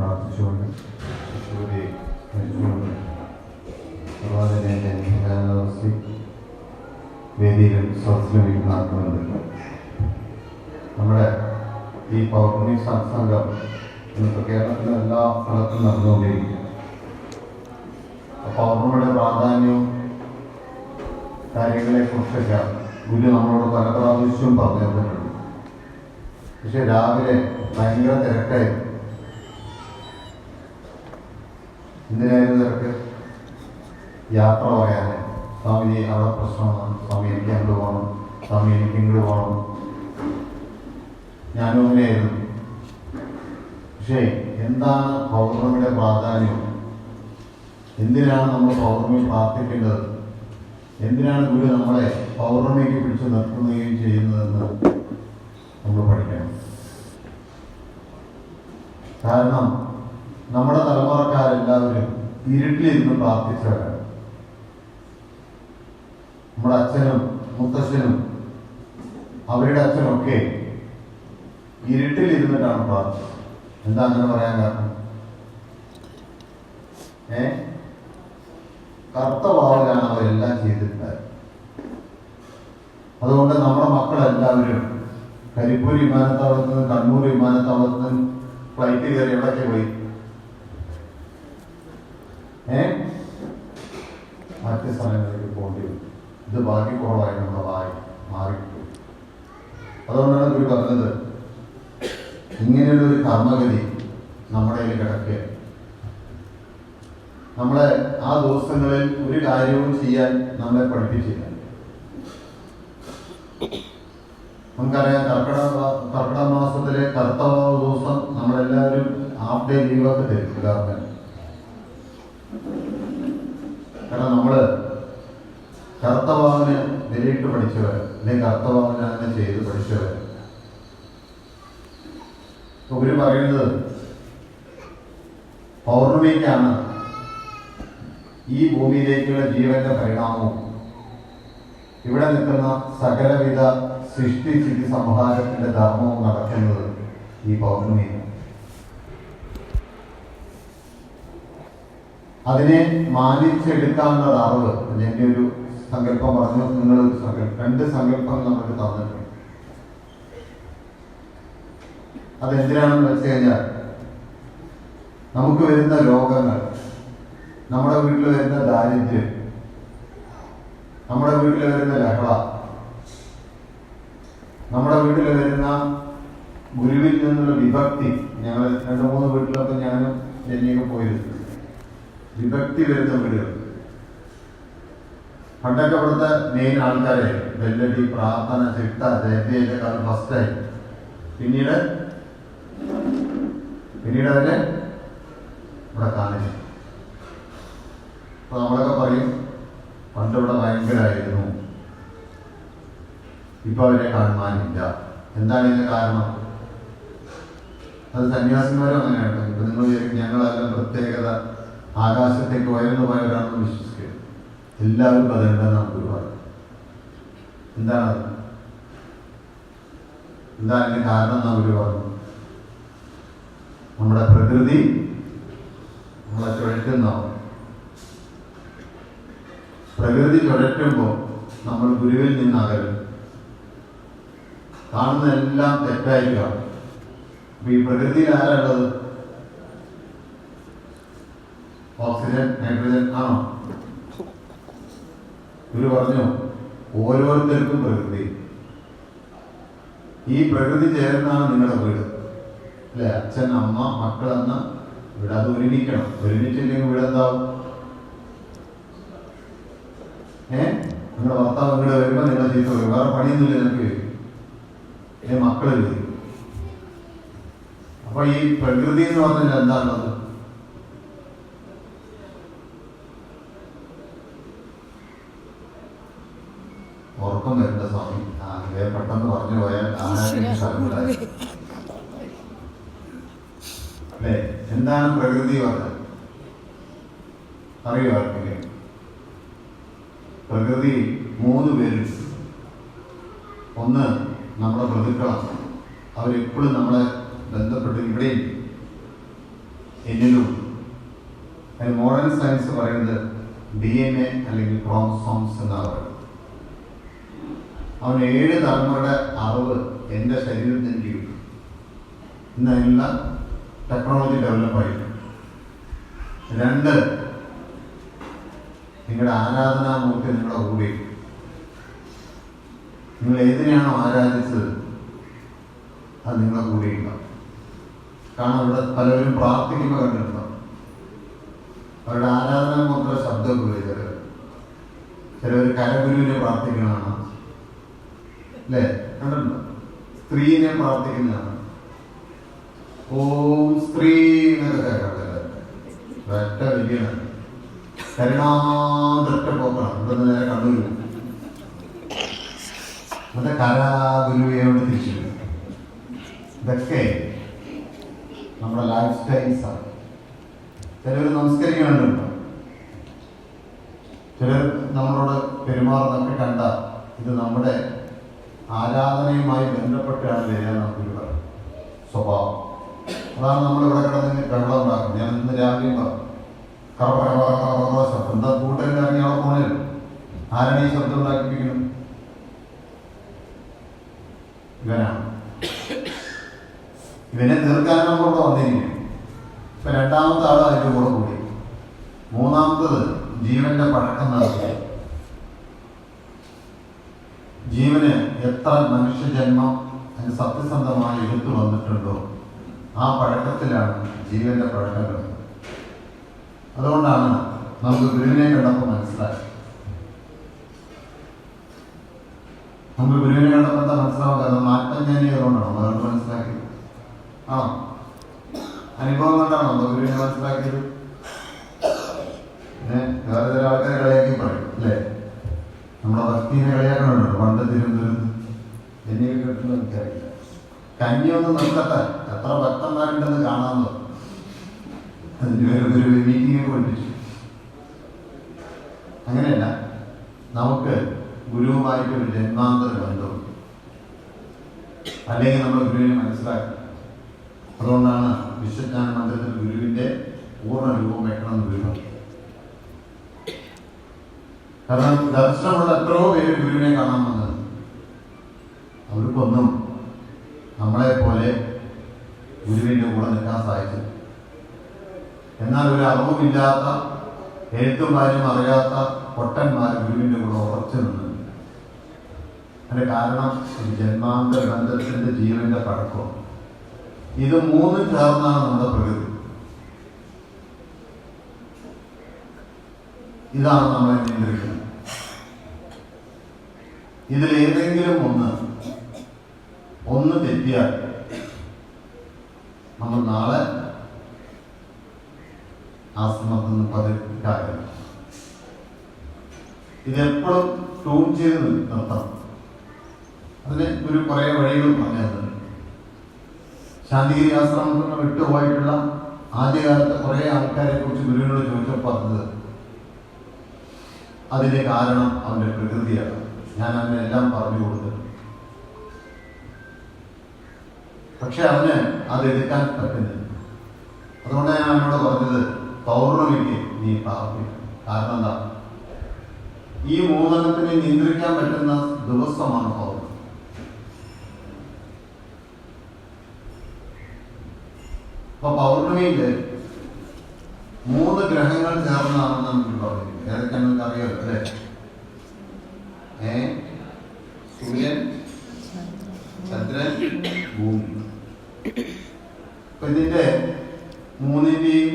പ്രാർത്ഥിച്ചുകൊണ്ട് ശിശുവിനെ മരിച്ചുകൊണ്ട് സർവാധികാരി വേദിയിലും സദസ്സിലും ഇരുന്നാക്കുന്നുണ്ട്. നമ്മുടെ ഈ പൗർണമി സത്സംഗം ഇന്നിപ്പോൾ കേരളത്തിലെ എല്ലാ സ്ഥലത്തും നടന്നുകൊണ്ടിരിക്കും. പൗർണമിയുടെ പ്രാധാന്യവും കാര്യങ്ങളെക്കുറിച്ചൊക്കെ ഗുരു നമ്മളോട് പല പ്രാവശ്യവും പറഞ്ഞു തന്നിട്ടുണ്ട്. പക്ഷെ രാവിലെ ഭയങ്കര തിരക്കായിരുന്നു. എന്തിനായിരുന്നു തിരക്ക്? യാത്ര പറയാൻ. സ്വാമിജി അവിടെ പ്രശ്നമാണ്, സ്വാമി എനിക്ക് അങ്ങോട്ട് പോകണം, സ്വാമി എനിക്ക് ഇങ്ങോട്ട് പോകണം. ഞാനും അങ്ങനെയായിരുന്നു. പക്ഷേ എന്താണ് പൗർണമിയുടെ പ്രാധാന്യം? എന്തിനാണ് നമ്മൾ പൗർണമി പ്രാർത്ഥിക്കേണ്ടത്? എന്തിനാണ് ഗുരു നമ്മളെ പൗർണമിക്ക് പിടിച്ചു നിർത്തുകയും ചെയ്യുന്നതെന്ന് നമ്മൾ പഠിക്കണം. കാരണം നമ്മുടെ തലമുറക്കാരെല്ലാവരും ഇരുട്ടിലിരുന്ന് പ്രാർത്ഥിച്ചവരാണ്. നമ്മുടെ അച്ഛനും മുത്തശ്ശനും അവരുടെ അച്ഛനൊക്കെ ഇരുട്ടിലിരുന്നിട്ടാണ് പ്രാർത്ഥിച്ചത്. എന്താ അങ്ങനെ പറയാൻ കാരണം? കറുത്ത ഭാവത്തിലാണ് അവരെല്ലാം ചെയ്തിട്ടുണ്ടായത്. അതുകൊണ്ട് നമ്മുടെ മക്കളെല്ലാവരും കരിപ്പൂർ വിമാനത്താവളത്തിൽ നിന്ന് കണ്ണൂർ വിമാനത്താവളത്തിൽ നിന്ന് ഫ്ലൈറ്റ് കയറി എവിടെയൊക്കെ പോയി? മറ്റ് സ്ഥലങ്ങളിലേക്ക് പോകേണ്ടി വരും. ഇത് ഭാഗ്യക്കുറവായി നമ്മുടെ മാറിപ്പോയി. അതുകൊണ്ടാണ് ഗുരു പറഞ്ഞത്, ഇങ്ങനെയുള്ളൊരു കർമ്മഗതി നമ്മുടെ കയ്യിൽ കിടക്കുക. നമ്മളെ ആ ദിവസങ്ങളിൽ ഒരു കാര്യവും ചെയ്യാൻ നമ്മളെ പഠിപ്പിച്ചില്ല. നമുക്കറിയാം, കർക്കിടക മാസത്തിലെ കർത്തവാവ് ദിവസം നമ്മളെല്ലാവരും ഹാഫ് ഡേ ലീവൊക്കെ തരും ഗവൺമെന്റ്. കാരണം നമ്മള് കർത്തവാവിന് വിലയിട്ട് പഠിച്ചവർ, അല്ലെങ്കിൽ കർത്തവാവിന് അങ്ങനെ ചെയ്ത് പഠിച്ചവർ. ഇവര് പറയുന്നത് പൗർണമിക്കാണ് ഈ ഭൂമിയിലേക്കുള്ള ജീവന്റെ പരിണാമവും ഇവിടെ നിൽക്കുന്ന സകലവിധ സൃഷ്ടിസ്ഥിതി സംഹാരത്തിന്റെ ധർമ്മവും നടക്കുന്നത് ഈ പൗർണമി. അതിനെ മാനിച്ചെടുക്കാനുള്ള അറിവ്. എൻ്റെ ഒരു സങ്കല്പം പറഞ്ഞു, നിങ്ങളൊരു രണ്ട് സങ്കല്പം നമുക്ക് തന്നിട്ടുണ്ട്. അതെന്തിനാണെന്ന് വെച്ച് കഴിഞ്ഞാൽ, നമുക്ക് വരുന്ന രോഗങ്ങൾ, നമ്മുടെ വീട്ടിൽ വരുന്ന ദാരിദ്ര്യം, നമ്മുടെ വീട്ടിൽ വരുന്ന ലഹള, നമ്മുടെ വീട്ടിൽ വരുന്ന ഗുരുവിൽ നിന്നുള്ള വിഭക്തി. ഞങ്ങൾ 2-3 വീട്ടിലൊക്കെ ഞാനും ജനിയൊക്കെ പോയിരുന്നു. വിഭക്തി വരുന്ന വീടുകൾ. പണ്ടൊക്കെ ഇവിടുത്തെ മെയിൻ ആൾക്കാരെ വെല്ലടി, പ്രാർത്ഥന, ചിട്ട, ജയന്തിയൊക്കെ കാലം ഫസ്റ്റായി. പിന്നീട് അവരെ ഇവിടെ കാണിച്ചു. അപ്പൊ നമ്മളൊക്കെ പറയും പണ്ട് ഇവിടെ ഭയങ്കരമായിരുന്നു, ഇപ്പൊ അവരെ കാണുവാനില്ല. എന്താണ് ഇതിന്റെ കാരണം? അത് സന്യാസിമാരും അങ്ങനെയാണ്. ഇപ്പൊ നിങ്ങൾ ഞങ്ങളെല്ലാം പ്രത്യേകത ആകാശത്തേക്ക് ഉയർന്നു പോയവരാണെന്ന് വിശ്വസിക്കുക. എല്ലാവരും അതുണ്ടെന്നാണ് ഗുരു പറയുന്നത്. എന്താണ് ഇതിന്റെ കാരണം എന്നാ ഗുരു പറഞ്ഞു? നമ്മുടെ പ്രകൃതി നമ്മളെ ചുഴറ്റുന്നതാണ്. പ്രകൃതി ചുഴറ്റുമ്പോൾ നമ്മൾ ഗുരുവിൽ നിന്ന് അകലും. കാണുന്ന എല്ലാം തെറ്റായി കാണും. അപ്പൊ ഈ പ്രകൃതിയിൽ ആരാളുള്ളത്? ഓക്സിജൻ, നൈട്രജൻ ആണോ? ഗുരു പറഞ്ഞു ഓരോരുത്തർക്കും പ്രകൃതി. ഈ പ്രകൃതി ചേർന്നാണ് നിങ്ങളുടെ വീട്, അല്ലെ? അച്ഛൻ, അമ്മ, മക്കളെന്ന ഇവിടെ അത് ഒരുമിക്കണം. ഒരുമിച്ചില്ലെങ്കിൽ വീട് എന്താവും? നിങ്ങളുടെ ഭർത്താവ് ഇവിടെ വരുമ്പോ നിങ്ങളെ ചീത്ത വരും. വേറെ പണിയൊന്നുമില്ല, നിങ്ങൾക്ക് മക്കള് വരും. അപ്പൊ ഈ പ്രകൃതി എന്ന് പറഞ്ഞാൽ എന്താണത്? ഉറക്കം വരേണ്ട സ്വാമി, പെട്ടെന്ന് പറഞ്ഞു പോയാൽ അല്ലേ? എന്താണ് പ്രകൃതി പറഞ്ഞത് അറിയോ ആർക്കെങ്കിലും? പ്രകൃതി 3 പേരുണ്ട്. ഒന്ന് നമ്മുടെ ബന്ധുക്കളാണ്. അവരെപ്പോഴും നമ്മളെ ബന്ധപ്പെട്ട് ഇവിടെയും എന്നിലുണ്ട്. മോഡേൺ സയൻസ് പറയുന്നത് DNA അല്ലെങ്കിൽ ക്രോമസോംസ് എന്നാണ് പറയുന്നത്. അവൻ 7 തലമുറയുടെ അറിവ് എൻ്റെ ശരീരത്തിൽ എനിക്ക് കിട്ടും. ഇന്നെല്ലാം ടെക്നോളജി ഡെവലപ്പായിട്ട്. 2, നിങ്ങളുടെ ആരാധനാമൂർത്തി നിങ്ങളുടെ കൂടെ. നിങ്ങൾ ഏതിനെയാണോ ആരാധിച്ചത് അത് നിങ്ങളുടെ കൂടെ ഉണ്ടാവും. കാരണം ഇവിടെ പലവരും പ്രാർത്ഥിക്കുമ്പോൾ കണ്ടിട്ടുണ്ടാവും അവരുടെ ആരാധനാമൂർത്തിയുടെ ശബ്ദമൊക്കെ വരും. ചിലവർ കരഗുരുവിനെ പ്രാർത്ഥിക്കുന്നതാണ്, അല്ലേ? കണ്ടിട്ടുണ്ടോ? സ്ത്രീനെ പ്രാർത്ഥിക്കുന്നതാണ്. ഓം സ്ത്രീ എന്നൊക്കെ കേൾക്കാം. ഒറ്റ വലിയാണ് കരുണാതൊറ്റ പോക്കണം. ഇവിടെ നേരെ കണ്ണൂരില്ല. എന്നിട്ട് കരാഗുരുവിയോട് തിരിച്ചു. ഇതൊക്കെ നമ്മുടെ ലൈഫ് സ്റ്റൈൽസാണ്. ചിലർ നമസ്കരിക്കുന്നുണ്ടോ? ചിലർ നമ്മളോട് പെരുമാറുന്നൊക്കെ കണ്ട ഇത് നമ്മുടെ ആരാധനയുമായി ബന്ധപ്പെട്ടാണ് വരിക നമുക്ക് പറയും സ്വഭാവം. അതാണ് നമ്മളിവിടെ കിടന്ന് വെള്ളം ഉണ്ടാക്കുന്നത്. ഞാൻ ഇന്ന് രാവിലെയും പറഞ്ഞു ശബ്ദം. എന്താ കൂട്ടുകാരൻ ഇറങ്ങി അവിടെ പോണല്ലോ? ആരാണ് ഈ ശബ്ദം ഉണ്ടാക്കിപ്പിക്കുന്നത്? ഇവനാണ്. ഇവനെ തീർക്കാനാണ് കൂടെ വന്നിരിക്കുന്നത്. ഇപ്പൊ 2ാമത്തെ ആള് അതിൻ്റെ കൂടെ കൂടി. 3ാമത്തത് ജീവന്റെ പഴക്കം നടത്തുക. ജീവന് എത്ര മനുഷ്യജന്മം അതിന് സത്യസന്ധമായി എടുത്തു വന്നിട്ടുണ്ടോ ആ പഴക്കത്തിലാണ് ജീവന്റെ പഴക്കം കിടക്കുന്നത്. അതുകൊണ്ടാണ് നമുക്ക് ഗുരുവിനെ കണ്ടപ്പോൾ മനസ്സിലായി. നമുക്ക് ഗുരുവിനെ കണ്ടപ്പോൾ എന്താ മനസ്സിലാക്കാൻ? ആത്മജ്ഞാനികളുകൊണ്ടാണോ അതുകൊണ്ട് മനസ്സിലാക്കിയത്? ആണോ? അനുഭവം കൊണ്ടാണോ ഗുരുവിനെ മനസ്സിലാക്കിയത്? വേറെ ചില ആൾക്കാരെ കളിയാക്കി പറയും, അല്ലേ? നമ്മുടെ ഭക്തിനെ കളിയാക്കണുണ്ടോ? പണ്ട് തിരുവനന്തപുരത്ത് എനിക്ക് കിട്ടുന്ന എനിക്കറിയില്ല. കഞ്ഞിയൊന്നും നിർത്തട്ടെ, എത്ര ഭക്തന്മാരുണ്ടെന്ന് കാണാമെന്ന് ഒരു മീറ്റിംഗ് പഠിപ്പിച്ചു. അങ്ങനെയല്ല, നമുക്ക് ഗുരുവുമായിട്ടൊരു ജന്മാന്തര ബന്ധമുണ്ട്. അല്ലെങ്കിൽ നമ്മൾ ഗുരുവിനെ മനസ്സിലാക്കി. അതുകൊണ്ടാണ് വിശ്വജ്ഞാന മന്ദിരത്തിൽ ഗുരുവിന്റെ പൂർണ്ണ രൂപം വെക്കണമെന്ന് ഗുരു. കാരണം ദർശനമുള്ള എത്രയോ പേര് ഗുരുവിനെ കാണാൻ വന്നത്. അവർക്കൊന്നും നമ്മളെ പോലെ ഗുരുവിന്റെ കൂടെ നിൽക്കാൻ സാധിച്ചു. എന്നാൽ ഒരു അറിവുമില്ലാത്ത, എഴുത്തും കാര്യം അറിയാത്ത പൊട്ടന്മാർ ഗുരുവിന്റെ കൂടെ ഉറച്ചു നിന്നു. അതിന്റെ കാരണം ഒരു ജന്മാന്തര ബന്ധത്തിന്റെ ജീവന്റെ പഴക്കം. ഇത് 3 ചേർന്നാണ് നമ്മുടെ പ്രകൃതി. ഇതാണ് നമ്മളെ നിയന്ത്രിക്കുന്നത്. ഇതിലേതെങ്കിലും ഒന്ന് തെറ്റിയാൽ നമ്മൾ നാളെ ആശ്രമത്തിൽ നിന്ന് പതിക്കാറില്ല. ഇതെപ്പോഴും ട്യൂൺ ചെയ്ത് നിർത്തണം. അതിന് ഒരു കുറേ വഴികൾ പറഞ്ഞത്. ശാന്തിഗിരി ആശ്രമത്തിൽ നിന്ന് വിട്ടുപോയിട്ടുള്ള ആദ്യകാലത്തെ കുറേ ആൾക്കാരെ കുറിച്ച് ഗുരുവിനോട് ചോദിച്ചപ്പോൾ പറഞ്ഞത് അതിന്റെ കാരണം അവന്റെ പ്രകൃതിയാണ്. ഞാൻ അവനെല്ലാം പറഞ്ഞു കൊടുത്തത്. പക്ഷെ അവന് അതെടുക്കാൻ പറ്റുന്നില്ല. അതുകൊണ്ട് ഞാൻ അവനോട് പറഞ്ഞത് പൗർണമിക്ക് നീ പ്രാർത്ഥിക്കണം. കാരണം എന്താ? ഈ 3 നിയന്ത്രിക്കാൻ പറ്റുന്ന ദിവസമാണ് പൗർണമി. അപ്പൊ പൗർണമിയില് 3 ഗ്രഹങ്ങൾ ചേർന്നാണെന്ന് നമുക്ക് പറഞ്ഞിരിക്കുന്നത്. ഏതൊക്കെ നമുക്ക് അറിയാമല്ലോ, അല്ലേ? സൂര്യൻ, ചന്ദ്രൻ, ഭൂമി. അപ്പൊ ഇതിന്റെ 3ന്റെയും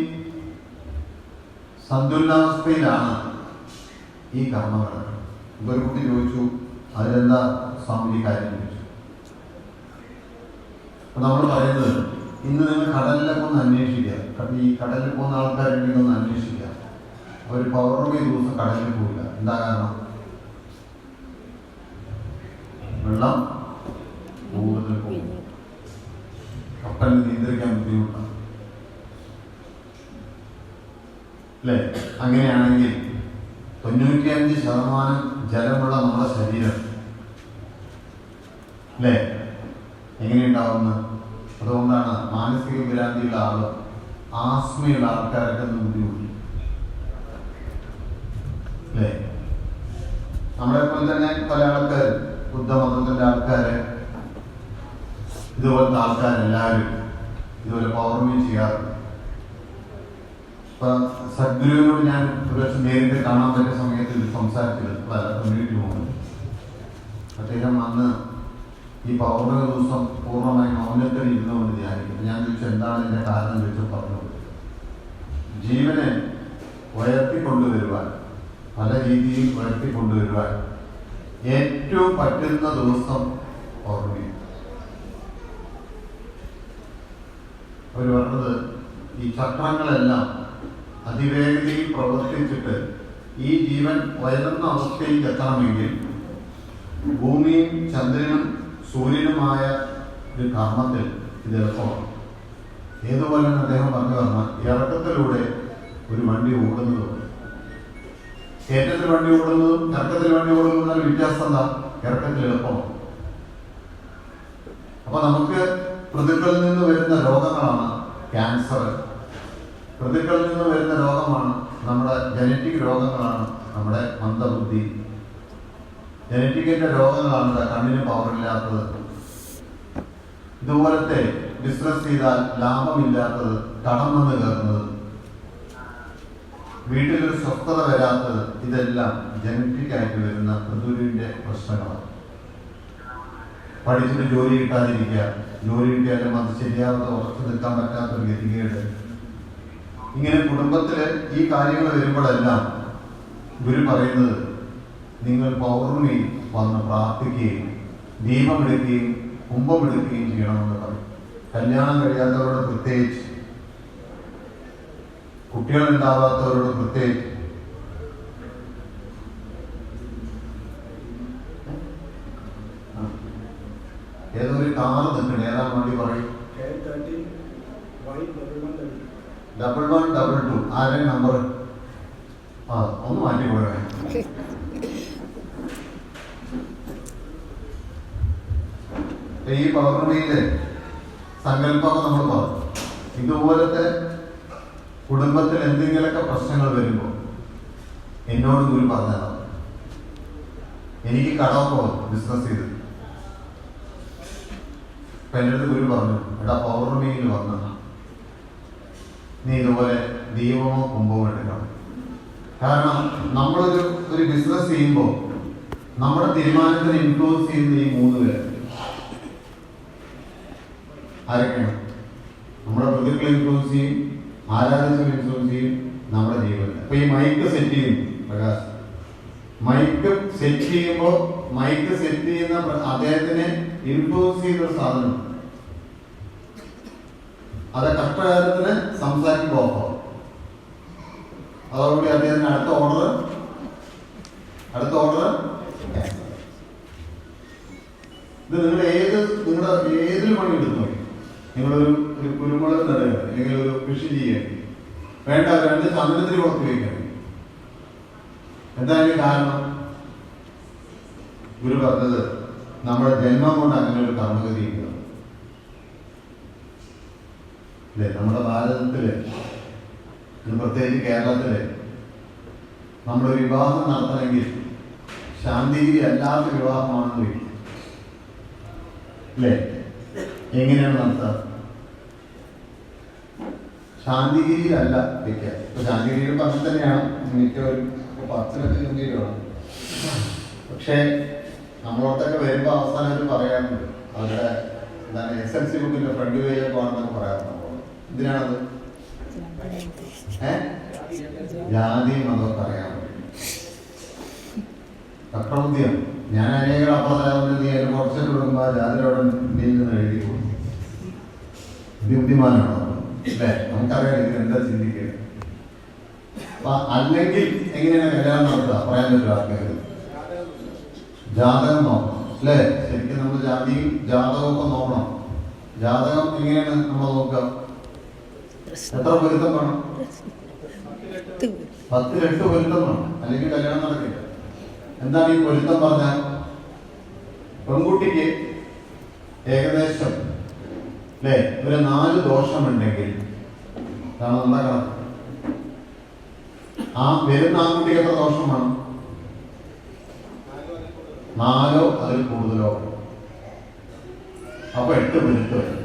സന്തുലനാവസ്ഥയിലാണ് ഈ കർമ്മങ്ങൾ. ഇപ്പൊ ഒരു കുട്ടി ചോദിച്ചു, അതിലെന്താ സ്വാമിജി കാര്യം ചോദിച്ചു. അപ്പൊ നമ്മൾ പറയുന്നത്, ഇന്ന് നിങ്ങൾ കടലിലൊക്കെ ഒന്ന് അന്വേഷിക്കുക. ഈ കടലിൽ പോകുന്ന ആൾക്കാരുണ്ടെങ്കിൽ ഒന്ന് അന്വേഷിക്കുക. അവർ പൗർണമി ദിവസം കടലിൽ പോവില്ല. എന്താ കാരണം? വെള്ളം കൂടുതൽ പോകും. കപ്പലിൽ നിയന്ത്രിക്കാൻ ബുദ്ധിമുട്ടാണ്, അല്ലേ? അങ്ങനെയാണെങ്കിൽ 95% ജലമുള്ള നമ്മുടെ ശരീരം, അല്ലേ, എങ്ങനെയുണ്ടാവുന്നത്? അതുകൊണ്ടാണ് മാനസിക വിഭ്രാന്തിയുള്ള ആള് ആസ്മയുള്ള ആൾക്കാരൊക്കെ ഒന്ന് ബുദ്ധിമുട്ടി അല്ലേ? നമ്മളെ പോലെ തന്നെ പല ആൾക്കാർ, ബുദ്ധമതത്തിന്റെ ആൾക്കാര്, ഇതുപോലത്തെ ആൾക്കാരെല്ലാവരും ഇതുപോലെ പൗർണമി ചെയ്യാറുണ്ട്. ഇപ്പൊ സദ്ഗുരുവിനോട് ഞാൻ ഒരു ദിവസം നേരിട്ട് കാണാൻ പറ്റിയ സമയത്ത് സംസാരിച്ചത് പല കമ്മ്യൂണിറ്റി പോകുന്നത്. അദ്ദേഹം അന്ന് ഈ പൗർണമി ദിവസം പൂർണ്ണമായി മൗനത്തിൽ ഇരുന്നുകൊണ്ട് ധ്യാനിക്കും. ഞാൻ ചോദിച്ചു എന്താണ് ഇതിന്റെ കാരണം ചോദിച്ചു. പറഞ്ഞത് ജീവനെ ഉയർത്തിക്കൊണ്ടുവരുവാൻ, പല രീതിയിൽ ഉയർത്തിക്കൊണ്ടുവരുവാൻ ഏറ്റവും പറ്റുന്ന ദിവസം പൗർണമി. അവർ പറഞ്ഞത് ഈ ചക്രങ്ങളെല്ലാം അതിവേഗതയിൽ പ്രവർത്തിച്ചിട്ട് ഈ ജീവൻ ഉയർന്ന അവസ്ഥയിൽ എത്തണമെങ്കിൽ ഭൂമിയും ചന്ദ്രനും സൂര്യനുമായ ഒരു കർമ്മത്തിൽ ഇത് എളുപ്പമാണ്. ഏതുപോലെ അദ്ദേഹം പറഞ്ഞു പറഞ്ഞാൽ ഇറക്കത്തിലൂടെ ഒരു വണ്ടി ഓടുന്നതും കയറ്റത്തിൽ വണ്ടി ഓടുന്നതും ഇറക്കത്തിൽ വണ്ടി ഓടുന്നതും വ്യത്യാസം എന്താ? ഇറക്കത്തിൽ എളുപ്പമാണ്. അപ്പൊ നമുക്ക് ഋതുക്കളിൽ നിന്ന് വരുന്ന രോഗങ്ങളാണ് ക്യാൻസർ, ഋതുക്കളിൽ നിന്ന് വരുന്ന രോഗമാണ് നമ്മുടെ ജനറ്റിക് രോഗങ്ങളാണ് നമ്മുടെ മന്ദബുദ്ധി, ജനറ്റിക്കിന്റെ രോഗങ്ങളാണ് കണ്ണിന് പവറില്ലാത്തത്, ഇതുപോലത്തെ ബിസിനസ് ചെയ്താൽ ലാഭമില്ലാത്തത്, കടം വന്ന് കയറുന്നത്, വീട്ടിലൊരു സ്വസ്ഥത വരാത്തത്, ഇതെല്ലാം ജനറ്റിക് ആയിട്ട് വരുന്ന ഋതുവിന്റെ പ്രശ്നങ്ങളാണ്. പഠിച്ചിട്ട് ജോലി കിട്ടാതിരിക്കുക, ജോലി കിട്ടിയാലും അത് ശരിയാവാതെ ഉറച്ചു നിൽക്കാൻ പറ്റാത്തൊരു ഗതികേട്, ഇങ്ങനെ കുടുംബത്തില് ഈ കാര്യങ്ങൾ വരുമ്പോഴെല്ലാം ഗുരു പറയുന്നത് നിങ്ങൾ പൗർണമി വന്ന് പ്രാർത്ഥിക്കുകയും ദീപമെടുക്കുകയും കുംഭമെടുക്കുകയും ചെയ്യണമെന്ന് പറയും. കല്യാണം കഴിയാത്തവരോട് പ്രത്യേകിച്ച്, കുട്ടികളുണ്ടാവാത്തവരോട് പ്രത്യേകിച്ച്. ഏതൊരു കാറ് നിൽക്കണേ, ഏതാണ് വണ്ടി പറയും? 1122. ആരുടെ നമ്പർ? ഒന്ന് മാറ്റി പോയേ. ഈ പൗർണമിയിലെ സങ്കല്പമൊക്കെ നമ്മൾ പറഞ്ഞു. ഇതുപോലത്തെ കുടുംബത്തിൽ എന്തെങ്കിലുമൊക്കെ പ്രശ്നങ്ങൾ വരുമ്പോൾ എന്നോട് ഗുരു പറഞ്ഞതാണ്. എനിക്ക് കടമൊക്കെ ബിസിനസ് ചെയ്ത് അപ്പൊ എൻ്റെ അടുത്ത് ഗുരു പറഞ്ഞു, എടാ പൗർണമിയിൽ വന്ന നീ ഇതുപോലെ ദീപമോ കുംഭമോ എടുക്കണം. കാരണം നമ്മളൊരു ബിസിനസ് ചെയ്യുമ്പോൾ നമ്മുടെ തീരുമാനത്തിന് ഇൻഫ്ലുവൻസ് ചെയ്യുന്ന ഈ 3 പേര് ആരൊക്കെയാണ്? നമ്മുടെ പ്രതികളെ ഇൻഫ്ലുവൻസ് ചെയ്യും, ആരാധന ഇൻഫ്ലുവൻസ് ചെയ്യും, നമ്മുടെ ജീവൻ. അപ്പൊ ഈ മൈക്ക് സെറ്റ് ചെയ്യും പ്രകാശ്, മൈക്ക് സെറ്റ് ചെയ്യുമ്പോൾ മൈക്ക് സെറ്റ് ചെയ്യുന്ന അദ്ദേഹത്തിനെ ഇൻഫ്ലുവൻസ് ചെയ്യുന്ന സാധനം, അത് കഷ്ടകാലത്തിന് സംസാരിക്കുമ്പോൾ ഓഫാവും. അതോടുകൂടി അദ്ദേഹത്തിന് അടുത്ത ഓർഡർ ഇത് നിങ്ങളുടെ ഏതിൽ പണി എടുത്തു നോക്കി. നിങ്ങളൊരു കുരുമുളക് നടുക, അല്ലെങ്കിൽ ഒരു കൃഷി ചെയ്യുക, വേണ്ട ചന്ദനത്തിന് പുറത്ത് വയ്ക്കണം. എന്താണ് കാരണം? ഗുരു പറഞ്ഞത് നമ്മുടെ ജന്മം കൊണ്ട് അങ്ങനെ ഒരു കർമ്മഗതി ഉണ്ട്. അല്ലേ? നമ്മുടെ ഭാരതത്തില്, പ്രത്യേകിച്ച് കേരളത്തില് നമ്മളൊരു വിവാഹം നടത്തണമെങ്കിൽ ശാന്തിഗിരി അല്ലാത്ത വിവാഹമാണെന്ന് വയ്ക്കും. അല്ലേ? എങ്ങനെയാണ് നടത്തുക? ശാന്തിഗിരിയിലല്ല വയ്ക്കുക. ഇപ്പൊ ശാന്തിഗിരിയിൽ പറഞ്ഞ തന്നെയാണ് മിക്കവരും 10 ലക്ഷം രൂപയാണ്. പക്ഷേ നമ്മളോട്ടൊക്കെ വരുമ്പോൾ അവസാനം അവർ പറയാറുണ്ട്, അവരുടെ എന്താണ് SLC ബുക്കിന്റെ ഫ്രണ്ട് പേജൊക്കെ ആണെന്നൊക്കെ പറയാറുണ്ട്. എന്തിനാണത്? ജാതി മതമൊക്കെ അറിയാൻ പറ്റും. ചക്രബുദ്ധിയാണ്. ഞാൻ അനേകം അപ്പതലാവുന്ന കുറച്ചൊക്കെ വിടുമ്പോ ജാതിയോടെ നിന്ന് എഴുതി കൊടുക്കും. ബുദ്ധിമാനാണോ? അല്ലേ? നമുക്കറിയാം ഇത് എന്താ ചിന്തിക്കുക. അപ്പൊ അല്ലെങ്കിൽ എങ്ങനെയാണ് കല്യാണം നടത്തുക? പറയാൻ പറ്റും ആൾക്കാർ. ജാതകം നോക്കണം. അല്ലേ? ശരിക്കും നമ്മൾ ജാതിയും ജാതകമൊക്കെ നോക്കണം. ജാതകം എങ്ങനെയാണ് നമ്മൾ നോക്കുക? എത്ര പൊരുത്തം വേണം? 10-8 പൊരുത്തം വേണം, അല്ലെങ്കിൽ കല്യാണം നടക്കില്ല. എന്താണ് ഈ പൊരുത്തം പറഞ്ഞാൽ? പെൺകുട്ടിക്ക് ഏകദേശം ഒരു 4 ദോഷമുണ്ടെങ്കിൽ കാരണം നമ്മുടെ കണക്ക്. ആ വരുന്ന ആൺകുട്ടിക്ക് എത്ര ദോഷം വേണം? 4 അതിൽ കൂടുതലോ. അപ്പൊ 8 മിനിറ്റ് വരും.